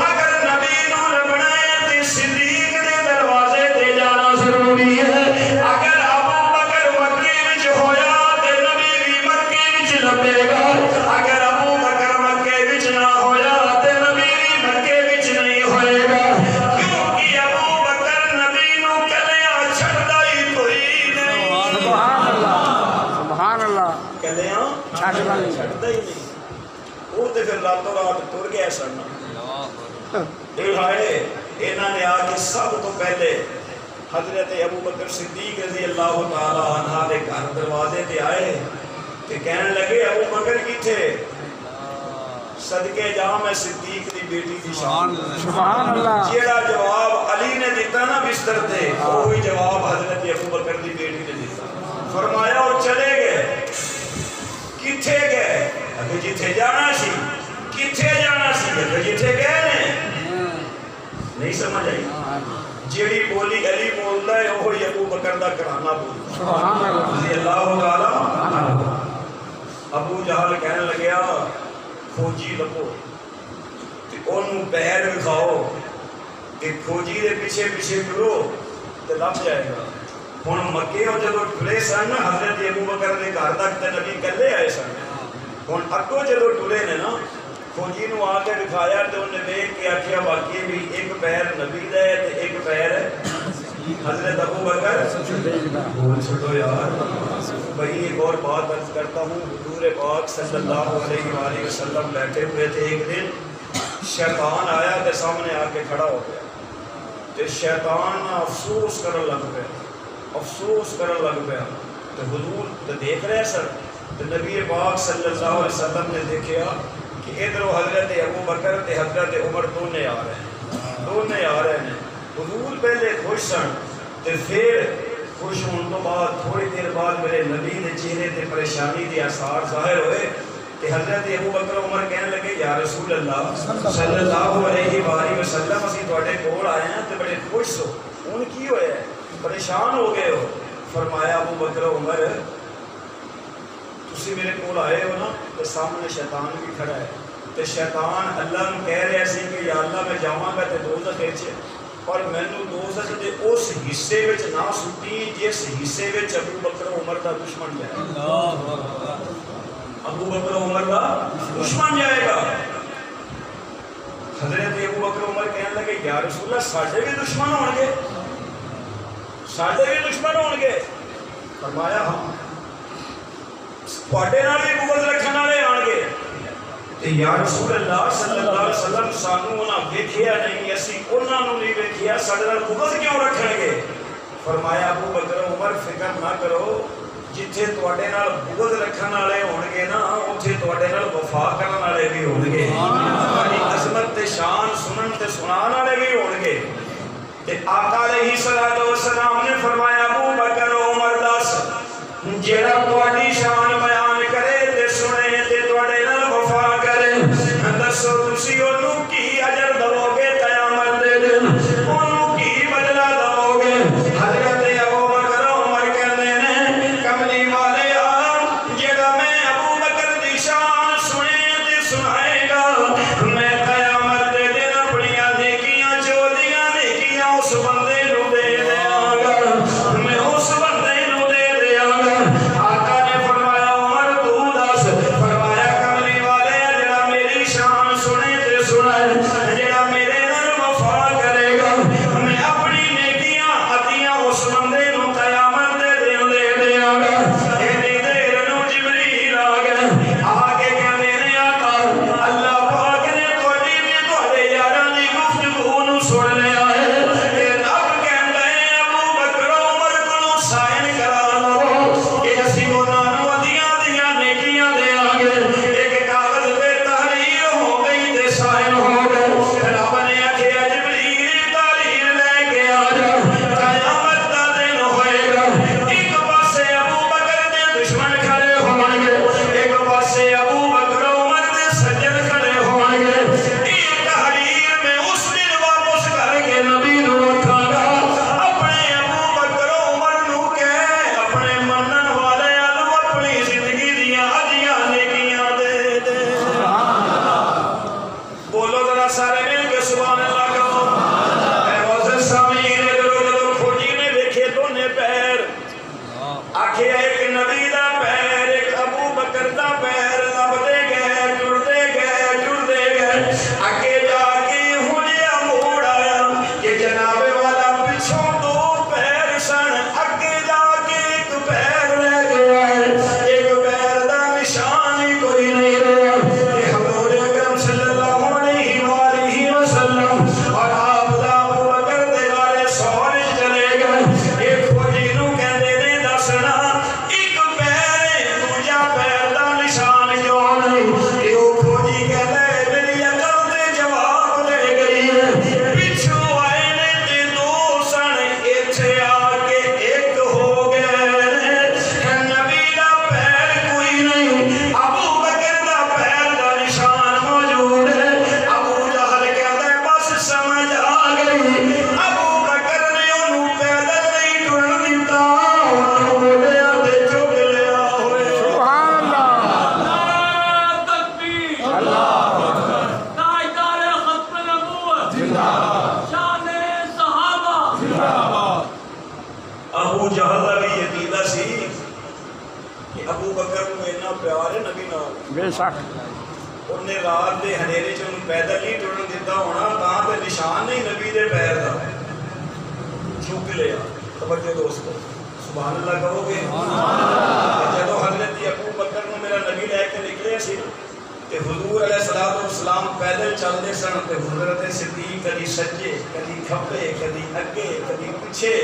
اگر نبی نو لبنا ہے تے صدیق دے دروازے تے جانا ضروری ہے اگر ابو بکر مکے وچ ہویا تے نبی بھی مکے وچ لبے گا اگر ابو بکر مکے وچ نہ ہویا تے نبی بھی مکے وچ نہیں ہوئے گا کیونکہ ابو بکر نبی نو کلیاں چھڑدا ہی کوئی نہیں سبحان اللہ سبحان اللہ کلیاں چھڑدا نہیں چھڑدا ہی نہیں وہ تے پھر راتوں رات ٹر گیا سن اے ہائے انہاں نے آ کے سب تو پہلے حضرت ابو بکر صدیق رضی اللہ تعالی عنہ دے گھر دروازے تے آئے تے کہنے لگے ابو بکر کتھے صدقے جا میں صدیق دی بیٹی دی شان سبحان اللہ جیڑا جواب علی نے دیتا نا بستر تے وہی جواب حضرت ابو بکر دی بیٹی نے دیتا فرمایا وہ چلے گئے کتھے گئے اگر جتھے جانا سی کتھے جانا سی اگر جتھے گئے نے نہیں سمجھ آئی جیڑی بولی علی بولتا ہے وہی ابو بکر دا کرانا بولتا سبحان اللہ رضی اللہ تعالی ابو جہل کہنے لگیا کھوجی لبو تے انہوں پیر دکھاؤ کہ کھوجی دے پیچھے پیچھے ٹرو تے لب جائے گا ہن مکے ہو جدو ٹرے سن حضرت ابو بکر دے گھر تک تے نبی کلے آئے سن ہن اگوں جدو ٹرے نے نا کھوجی نو آ کے دکھایا تے انہیں دیکھ کے آکھیا واقعی بھی ایک پیر نبی دا ہے تے ایک پیر حضرت ابو بکر بول چھوڑو یار بھائی ایک اور بات عرض کرتا ہوں حضور پاک صلی اللہ علیہ وآلہ وسلم بیٹھے ہوئے تھے ایک دن شیطان آیا تے سامنے آ کے کھڑا ہو گیا تے شیطان افسوس کرن لگ پیا تے حضور تے دیکھ رہے سر تے نبی پاک صلی اللہ علیہ وسلم نے دیکھیا کہ ادھر حضرت ابو بکر تے حضرت عمر دونے آ رہے ہیں حضور پہلے خوش سن تے پھر خوش ہونے تو بعد تھوڑی دیر بعد میرے نبی دے چہرے تے پریشانی دے آثار ظاہر ہوئے تے حضرت ابو بکر عمر کہنے لگے یا رسول اللہ صلی اللہ علیہ وآلہ وسلم اسی تواڈے کول آئے ہیں تے بڑے خوش ہو ہن کی ہویا ہے پریشان ہو گئے ہو فرمایا ابو بکر عمر تسی میرے کول آئے ہو نا تے سامنے شیطان بھی کھڑا ہے تے شیطان اللہ نو کہہ رہا سی کہ یا اللہ میں جاواں گا تے دوزخ وچ اور مینوں دوزخ دے اس حصے وچ نہ سٹی جس حصے وچ ابو بکر عمر دا دشمن جائے گا. ابو بکر عمر دا دشمن جائے گا. حضرت ابو بکر عمر کہنے لگے یا رسول اللہ ساڈے بھی دشمن ہون گے, ساڈے بھی دشمن ہون گے. فرمایا ہاں تواڈے نال بھی بغض رکھن والے آن گے. تے یا رسول اللہ صلی اللہ علیہ وسلم سانوں انہاں ویکھیا نہیں, اسی انہاں نوں نہیں ویکھیا, ساڈے نال بغض کیوں رکھن گے؟ فرمایا ابو بکر عمر فکر نہ کرو, جتھے تواڈے نال بغض رکھن والے ہون گے نا اوتھے تواڈے نال وفا کرن والے بھی ہون گے, تہاڈی عظمت تے شان سنن تے سنان والے بھی ہون گے. تے آقا علیہ الصلوۃ والسلام نے فرمایا ابو بکر عمر دس جیڑا تواڈی شان بیان کرے تے سنے تے تواڈے نال وفا کرے, دسو تسی اونوں کی اجر دو گے قیامت دے دن, اونوں کی بدلہ دو گے؟ حضرت ابو بکر عمر کہندے نے کملی والے جیڑا میں ابو بکر دی شان سنے تے سنائے گا, میں قیامت دے دن اپنی نیکیاں چودیاں نیکیاں اس بندے نوں دے دیاں گا, میں اس بندے نوں دے دیاں گا. آقا نے فرمایا عمر تو دس, فرمایا کملی والے جڑا میری شان سنے تے سنائے, جڑا میرے نال وفا کرے گا, میں اپنی نیکیاں عطیاں اس بندے نوں قیامت دے دن دے دیاں گا. اینی دیر نوں جبریل آ گئے, آ کے کہندے نے آقا اللہ پاک نے تواڈی تے تواڈے یاراں دی گفتگو نوں سن لیا ہے, تے رب کہندا ہے ابو بکر عمر کولوں سائن کرا لو کہ اسی انہاں نوں عطیاں دیاں نیکیاں دیاں گے. ایک کاغذ تے تحریر ہو گئی تے سائن ہو گئے. رب نے آکھیا جبریل تحریر لے کے آ جا, قیامت دا دن ہوئے گا, ایک پاسے ابو بکر دے دشمن کھڑے ہون گے, ایک پاسے ابو بکر عمر دے سجد کھڑے ہون گے. یہ تحریر میں اس دن واپس کر کے نبی نوں رکھاں گا, اپنے ابو بکر عمر نوں کہے اپنے منن والے نوں اپنی زندگی دیاں عطیاں نیکیاں دے دے. بولو ذرا سارے مل کے سبحان اللہ کہو. اے معزز سامعین جدوں کھوجی نے ویکھے دونے پیر, آکھیا ایک نبی دا پیر ایک ابو بکر دا پیر لبدے گئے ٹردے گئے ٹردے گئے, اگے جا کے ہن جہا موڑ آیا کہ جناب والا پچھوں دو پیر سن, اگے جا کے ایک پیر رہ گیا ہے, ایک پیر دا نشان ہی کوئی نہیں رہا. کہ حضور اکرم صلی اللہ علیہ وآلہ وسلم اور آپ دا ابو بکر دے والے سوال چلے گئے. ایک کھوجی نوں کہندے نے دسنا ایک پیر دوجا پیر دا نشان کیوں نہیں؟ کہ وہ کھوجی کہندا ہے میری عقل تے جواب دے گئی ہے, پچھوں آئے نے تے دو سن, ایتھے آ کے ایک ہو گئے. نبی دا پیر کوئی نہیں, ابو بکر دا پیر دا نشان موجود ہے. ابو جہل کہتا ہے بس سمجھ آ گئی, ابو بکر نے انہوں پیدل نہیں ٹرن دیتا, انہوں موڑیاں تے چک لیا ہوئے. سبحان اللہ. تکبیر اللہ تاجدار ختم نبوت شان صحابہ. ابو جہل دا بھی عقیدہ سی کہ ابو بکر نوں اتنا پیار ہے نبی نال, بے شک. انہیں رات دے ہنیرے چ انہوں پیدل نہیں ٹرن دیتا ہونا, تاں تے نشان نہیں نبی دے پیر دا, چک لیا. توجہ دوستو سبحان اللہ کہو گے. جدو حضرت ابو بکر نوں میرا نبی لے کے نکلے سی تے حضور علیہ الصلوۃ والسلام پیدل چلدے سن, تے حضرت صدیق کدی سجے کدی کھبے کدی اگے کدی پیچھے.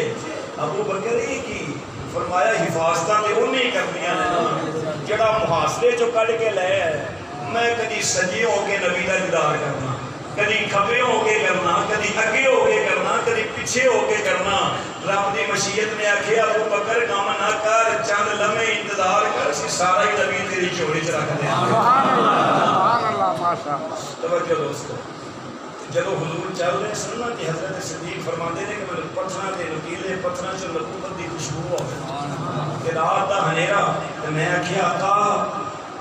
ابو بکر یہ کی فرمایا حفاظتاں تے انہیں کرنیاں نے نا جڑا محاصرے چوں کڈ کے لے آئے. میں کدی سجے ہو کے نبی دا دیدار کرنا, کدی کھبے ہو کے کرنا, کدی اگے ہو کے کرنا, کدی پیچھے ہو کے کرنا. رب دی مشیت نے آکھیا ابو بکر کام نہ کر, چند لمحے انتظار کر, سی سارا ہی نبی تیری چوڑی چ رکھ دیں. سبحان اللہ. سبحان اللہ. ماشاء اللہ. توجہ دوستو جدو حضور چل رہے سننا کہ حضرت صدیق فرماندے نے کہ میں پتھراں دے نکیلے پتھراں چ نبوت دی خوشبو آوے کہ رات دا ہنیرا. تے میں آکھیا آقا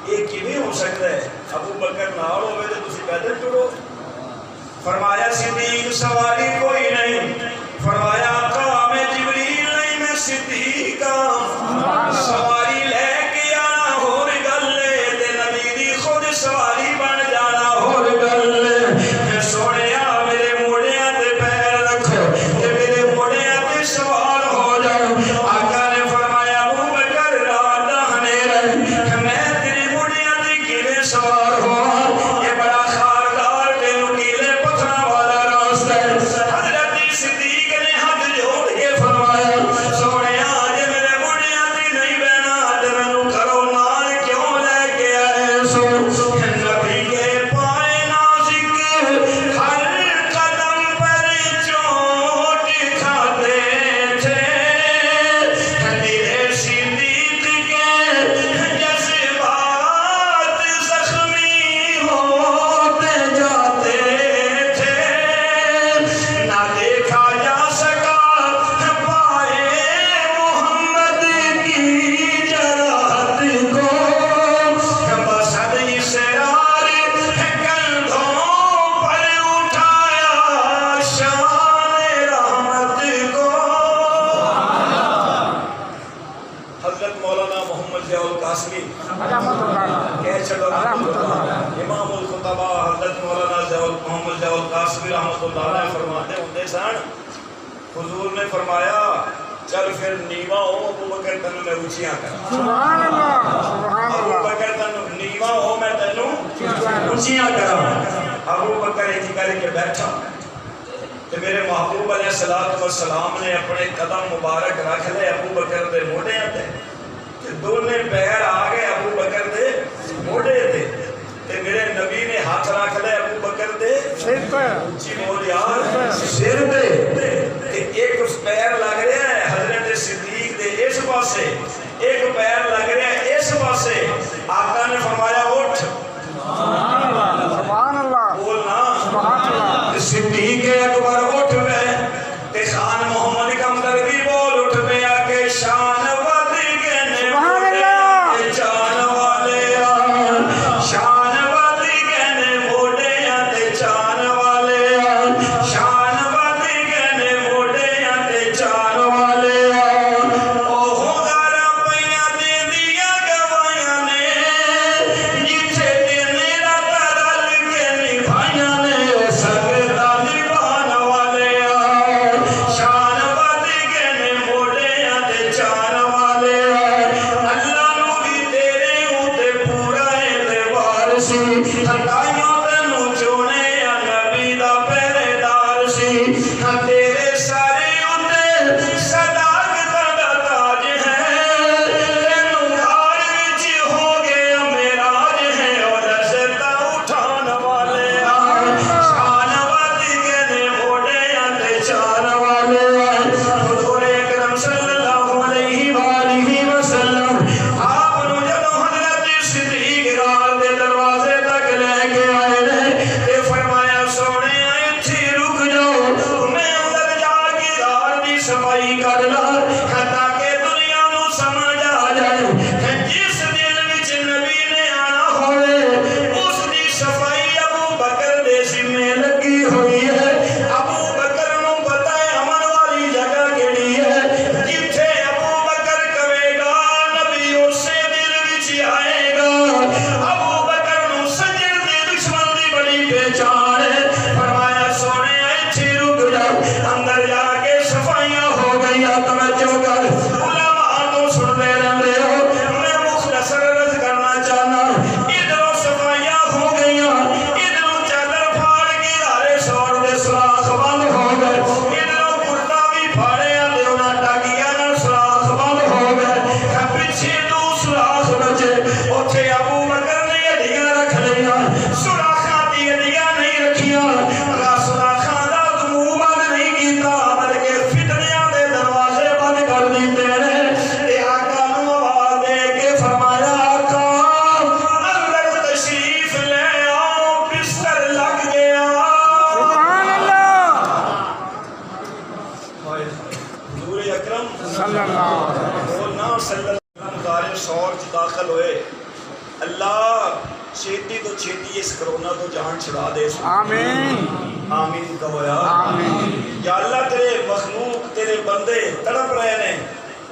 یہ کیویں ہو سکتا ہے, ابو بکر نال ہوے تے تسی پیدل ٹرو. فرمایا صدیق سواری کوئی نہیں, قاسمی رحمت اللہ کہہ چلو رحمت اللہ امام الخطبہ حضرت مولانا محمد ضیاء القاسمی رحمت اللہ علیہ فرماتے ہوتے سن حضور نے فرمایا چل پھر نیواں ہو ابو بکر تینوں میں اونچیاں کراں سبحان اللہ سبحان ابو اللہ بکر تینوں نیواں ہو میں تینوں اونچیاں کراں ابو بکر ایک کر کے بیٹھا تے میرے محبوب علیہ الصلوۃ والسلام نے اپنے قدم مبارک رکھ لے ابو بکر دے موڑیاں تے تے دونوں پیر آ گئے ابو بکر دے موڑے تے تے میرے نبی نے ہاتھ رکھ لے ابو بکر دے سر پہ اونچی بول یار سر تے تے ایک پیر لگ رہا ہے حضرت صدیق دے اس پاسے ایک پیر لگ رہا ہے اس پاسے آقا نے فرمایا اٹھ سبحان اللہ بولنا سبحان اللہ صدیق اکبر اٹھ گئے تے خان محمد کمدر بھی بول اٹھ گیا کہ شان وادی کے نے سبحان اللہ جان والے شان وادی کے نے موڑے تے جان والے شان وادی کے نے موڑے تے جان والے اوہ گارا پیاں دے دیا گوائیاں نے جتھے دن رات رل کے نبھائیاں نے سگدا نبھان والے شان وادی کے نے موڑے تے جان والے اللہ نو بھی تیرے اوتے پورا اعتبار سی ہدایاں تینوں چونے نبی دا پہرے دار سی تیرے سارے اوتے صداقت دا تاج ہے تینوں گھر وچ ہو گیا معراج ہے اور رزق اٹھان والے شان وادی کے نے موڑے تے جان والے حضور اکرم صلی اللہ علیہ وآلہ وسلم آپ نو جدوں حضرت صدیق رات دے دروازے تک لے کے آئے نے تے فرمایا سونے ایتھے رک جاؤ میں اندر جا کے دار دی صفائی کر لا تاکہ دنیا نو سمجھ آ جائے کہ جس دل وچ نبی نے آنا ہوئے اس دی صفائی ابو بکر دے ذمے لگی ہوئی ہے ابو بکر نو پتہ ہے امن والی جگہ کیڑی ہے جتھے ابو بکر کہے گا نبی اسے دل وچ آئے گا ابو بکر نو سجن دے دشمن دی بڑی پہچان ہے فرمایا سونے ایتھے رک جا اندر جا کے صفائیاں ہو گئی توجہ کر علماء تو سنتے رہتے ہو میں مختصر عرض کرنا چاہنا ادھروں صفائیاں ہو گئیاں ادھروں چادر پھاڑ کے ہارے سور دے سوراخ بند ہو گئے ادھروں کرتا بھی پھاڑیا تے انہاں ٹاکیاں نال سوراخ بند ہو گئے پیچھے دو سوراخ بچے اوتھے ابو بکر نے ہڈیاں رکھ لیاں سوراخاں دی ہڈیاں نہیں رکھیاں سوراخاں دا منہ بند نہیں کیتا بلکہ فتنیاں دے دروازے بند کر دیتے نے تے آقا نو آواز دے کے فرمایا آقا اندر تشریف لے آؤ بستر لگ گیا سبحان اللہ حضور اکرم صلی اللہ بولنا صلی اللہ مزار سور چ داخل ہوئے اللہ چھیتی تو چھیتی اس کرونا تو جان چھڑا دے آمین آمین کہو یا آمین یا اللہ تیرے مخلوق تیرے بندے تڑپ رہے نے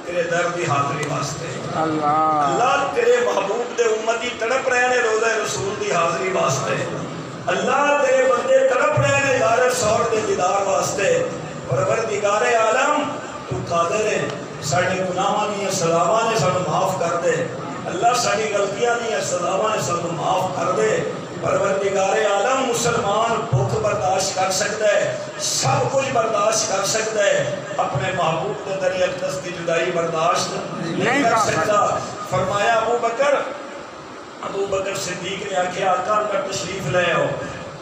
تیرے در دی حاضری واسطے اللہ اللہ تیرے محبوب دے امتی تڑپ رہے نے روزہ رسول دی حاضری واسطے اللہ تیرے بندے تڑپ رہے نے دار سور دے دیدار واسطے پروردگار عالم تو قادر ہے ساڑھے گناہاں دی سزاواں نے سانو معاف کر دے اللہ ساری غلطیاں دی سزاواں نے سانو معاف کر دے پروردگار عالم مسلمان بھوک برداشت کر سکتا ہے سب کچھ برداشت کر سکتا ہے اپنے محبوب کے در اقدس کی جدائی برداشت نہیں کر سکتا فرمایا ابو بکر صدیق نے آکھیا آقا اندر تشریف لے آؤ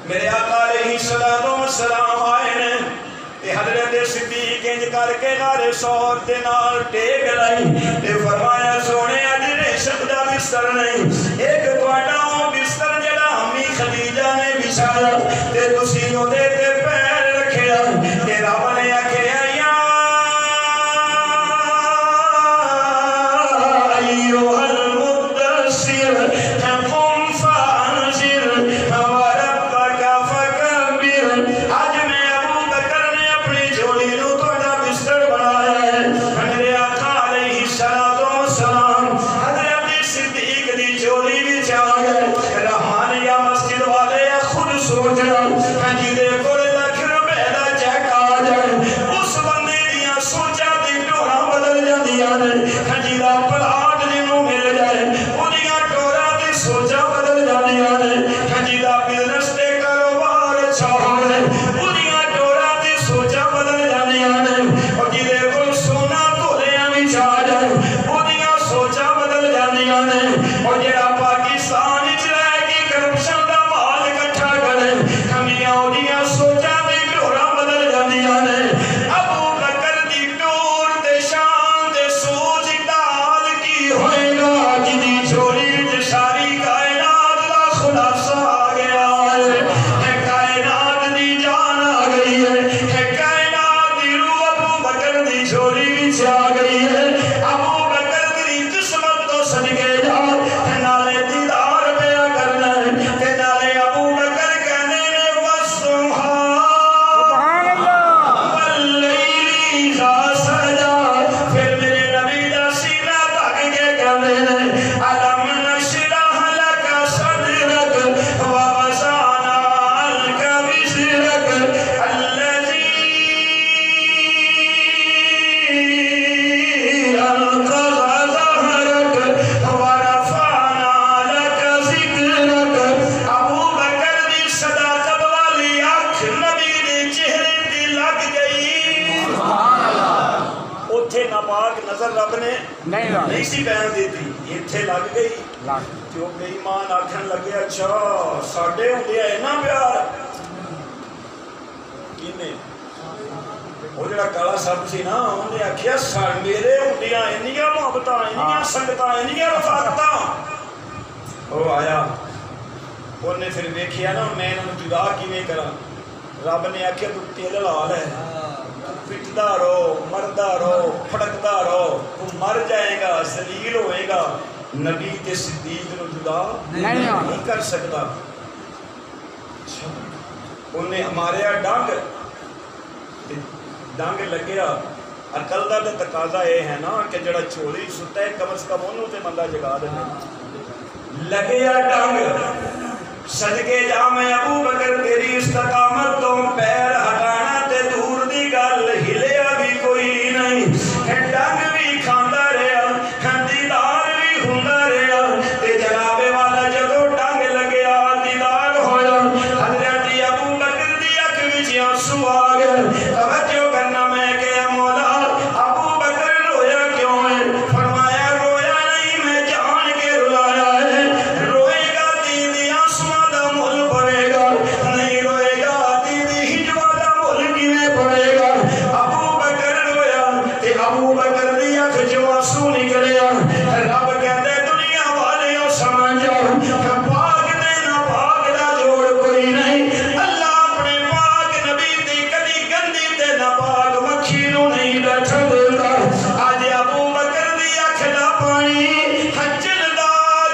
میرے آقا علیہ السلام آئے نے تے حضرت صدیق انج کر کے غار سور دے نال ٹیک لائی تے فرمایا سونے اجنے شبدا بستر نہیں ایک تواڈا بستر جڑا امی خدیجہ نے بچھایا تے تسی اودے تے پیر رکھیا تے رب نے آکھیا یا ایھا المدثر قم فانذر وربک فکبر آج میں ابو بکر نے اپنی جوڑی نو تواڈا بستر بنایا ہے میرے آقا علیہ السلام حضرت صدیق رب نے نہیں نہیں سی بہن دیتی اتنے لگ گئی لگ جو بے ایمان آکھن لگے اچھا ساڈے ہونڈیا اینا پیار کینے وہ جڑا کالا سب سی نا انہیں آکھیا میرے ہونڈیا اینیاں محبتاں اینیاں سنگتاں اینیاں رفاقتاں وہ آیا انہیں پھر دیکھیا نا میں انہوں جدا کیویں کراں رب نے آکھیا تو تیل لال ہے پٹدا رہو مردہ رہو پھڑکدا رہو تو مر جائے گا ذلیل ہوئے گا نبی تے صدیق نو جدا نہیں کر سکتا انہیں ہمارے ڈنگ لگیا عقل دا تے تقاضا یہ ہے نا کہ جڑا چوری ستا ہے کم از کم انہوں تے بندہ جگا دینا لگیا ڈنگ صدقے جا میں ابو بکر تیری استقامت تو پیر ہٹانا تے دور دی گل ہلیا بھی کوئی نہیں ڈنگ بھی کھاندا رہا دیدار بھی ہوندا رہا تے جناب والا جدو ڈنگ لگیا دیدار ہویا حضرت ابو بکر دی اکھ وچ آنسو آ گئے توجہ کرنا میں کہ مولا ابو بکر رویا کیوں ہے فرمایا رویا نہیں میں جان کے رلایا ہے روئے گا دیدی آنسواں دا مل پڑے گا نہیں روئے گا دیدی ہجوا دا مل کیویں پڑے گا ابو بکر رویا تے ابو بکر دی اکھ چوں آنسو نکلیا رب کہندے دنیا والیو سمجھ جاؤ کہ پاک تے ناپاک دا جوڑ کوئی نہیں اللہ اپنے پاک نبی دی کدی گندی تے ناپاک مکھی نو نہیں بیٹھن دیندا اج ابو بکر دی اکھ دا پانی چلدا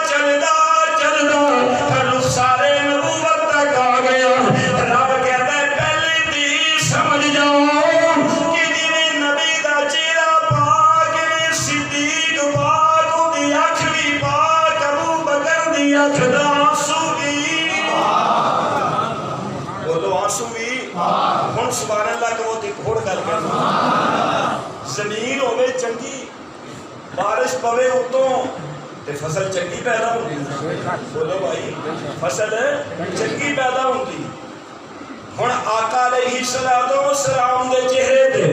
چلدا چلدا سارے نبوت تک آ گیا رب کہتا ہے پہلے دی سمجھ جاؤ کہ جویں نبی دا چہرہ پاک میں صدیق پاک دی اکھ بھی پاک ابو بکر دی اکھ دا آنسو بھی بولو آنسو بھی ہن سبحان اللہ کہ وہ دیکھ ہوڑ گل کر زمین ہوے چنگی بارش پوے اتوں تے فصل چنگی پیدا ہوندی بولو بھائی فصل چنگی پیدا ہوندی ہن آقا علیہ السلام دے چہرے تے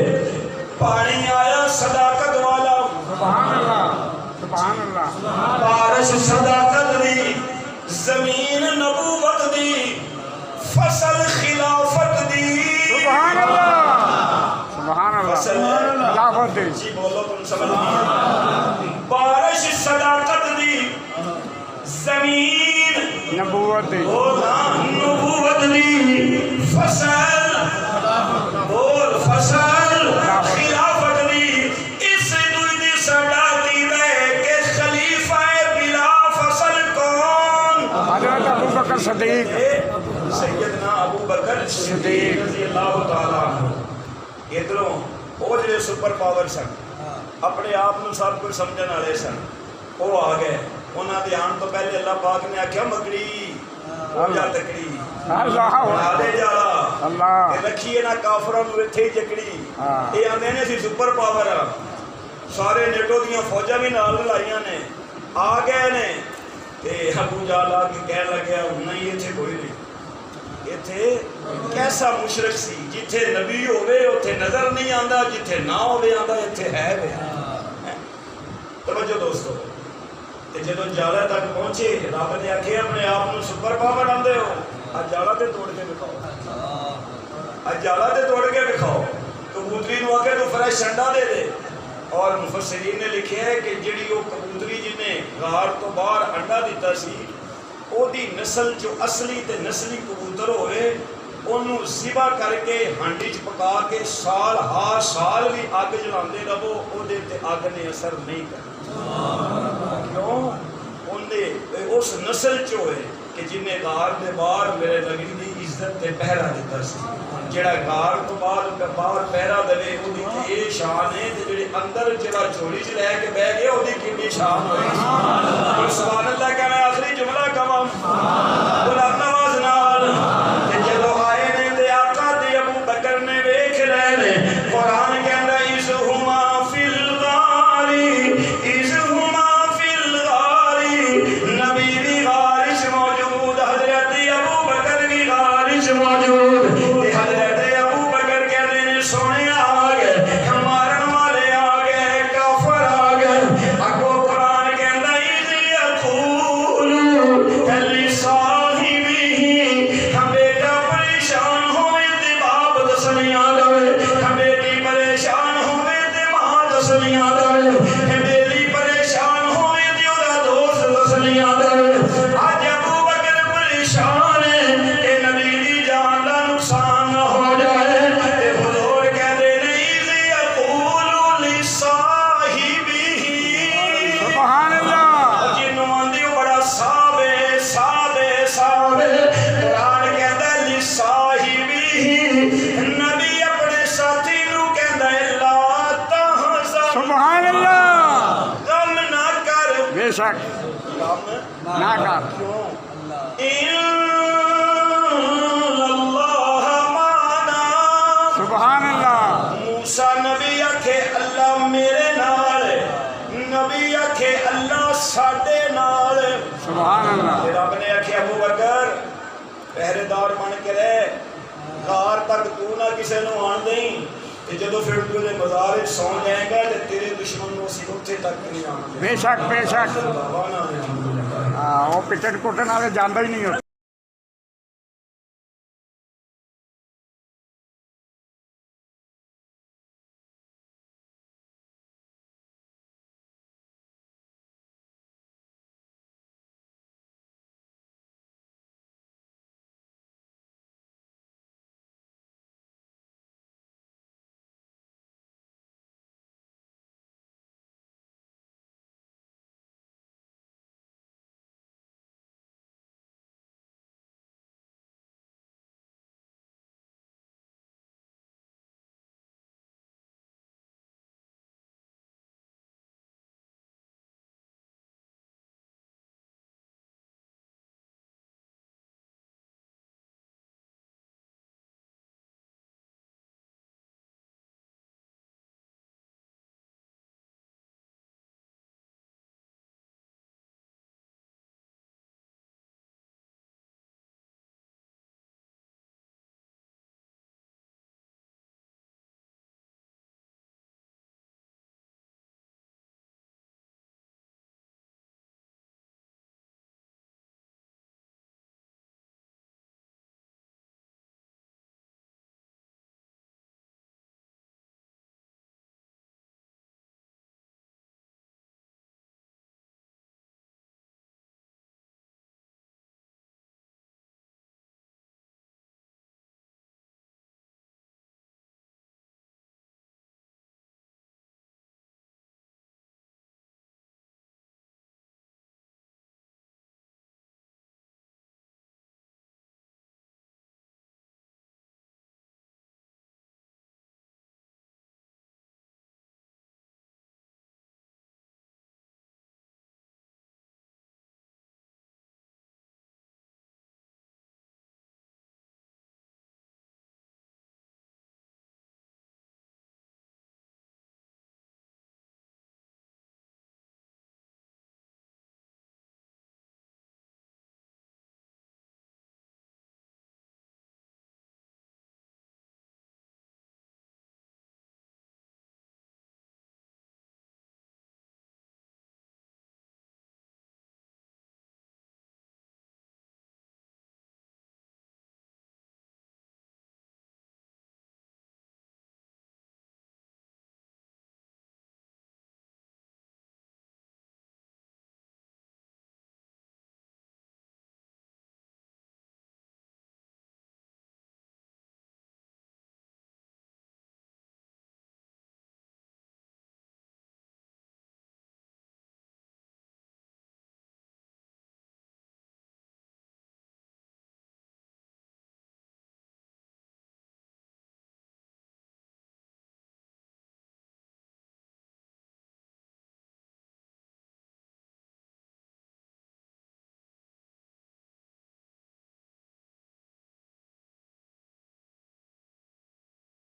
پانی آیا صداقت والا سبحان اللہ سبحان اللہ بارش صداقت دی زمین نبوت دی فصل خلافت دی سبحان اللہ سبحان فصل اللہ خلافت دی جی بولو تم سمجھ نہیں بارش صداقت دی زمین نبوت دی بولا نبوت دی فصل بول فصل خلافت دی اس دوئی دی صداقی دے کہ خلیفہ بلا فصل کون حضرت ابو بکر صدیق سیدنا ابو بکر صدیق رضی اللہ تعالیٰ عنہ ادھروں وہ جڑے سپر پاور سن اپنے آپ نو سب کچھ سمجھن والے سن وہ آ گئے انہاں دے آن تو پہلے اللہ پاک نے آکھیا مکڑی ہو جا تکڑی اللہ بنا دے جالا اللہ تے رکھیے نا کافراں نو ایتھے ہی جکڑی اے آندے نے سی سپر پاور سارے نیٹو دیاں فوجاں بھی نال لائیاں نے آ گئے نے تے ابو جہل آ کے کہن لگیا نہیں ایتھے کوئی نہیں ایتھے کیسا مشرک سی جتھے نبی ہوئے اتھے نظر نہیں آندا جتھے نہ ہوئے آندا ایتھے ہے وے توجہ دوستو تے جدوں جالا تک پہنچے رب نے آکھیا اپنے آپ نو سپر پاور آندے ہو اج جالا تے توڑ کے دکھاؤ اج جالا تے توڑ کے دکھاؤ کبوتری نو آکھے تو فریش انڈا دے دے اور مفسرین نے لکھیا ہے کہ جڑی وہ کبوتری جن نے غار تو باہر انڈا دیتا سی او دی نسل جو اصلی تے نسلی کبوتر ہوئے انہوں ذبح کر کے ہانڈی چ پکا کے سال ہر سال بھی اگ جلاندے رہو او دے تے اگ نے اثر نہیں کرنا کیوں انہیں اس نسل چ ہوئے کہ جن نے غار دے باہر میرے نبی دی عزت تے پہرا دیتا سی جڑا غار تو باہر پہرا دے او دی اے شان ہے تے جڑے اندر جڑا چوری چ رہ کے بیٹھ گیا او دی کتنی شان ہوئی سبحان اللہ کہ میں آخری جملہ کہاں بلند آواز نال تے جدوں آئے نے تے آقا تے ابو بکر نے ویکھ لے نے قرآن کہندا اذ ہما فی الغار شک کم نہ کر اللہ مانا سبحان اللہ موسیٰ نبی آکھے اللہ میرے نال نبی آکھے اللہ ساڈے نال سبحان اللہ پھر رب نے آکھے ابو بکر پہرے دار بن کے رہ غار تک تو نہ کسے نو آن دیں کہ جدو پھر تو نے مزار وچ سو جائے گا تے تیرے دشمن نو اسی اتھے تک نہیں آن دیں بے شک بے شک بابا نا ہاں وہ پٹن کٹن والے جاندہ ہی نہیں ہوتے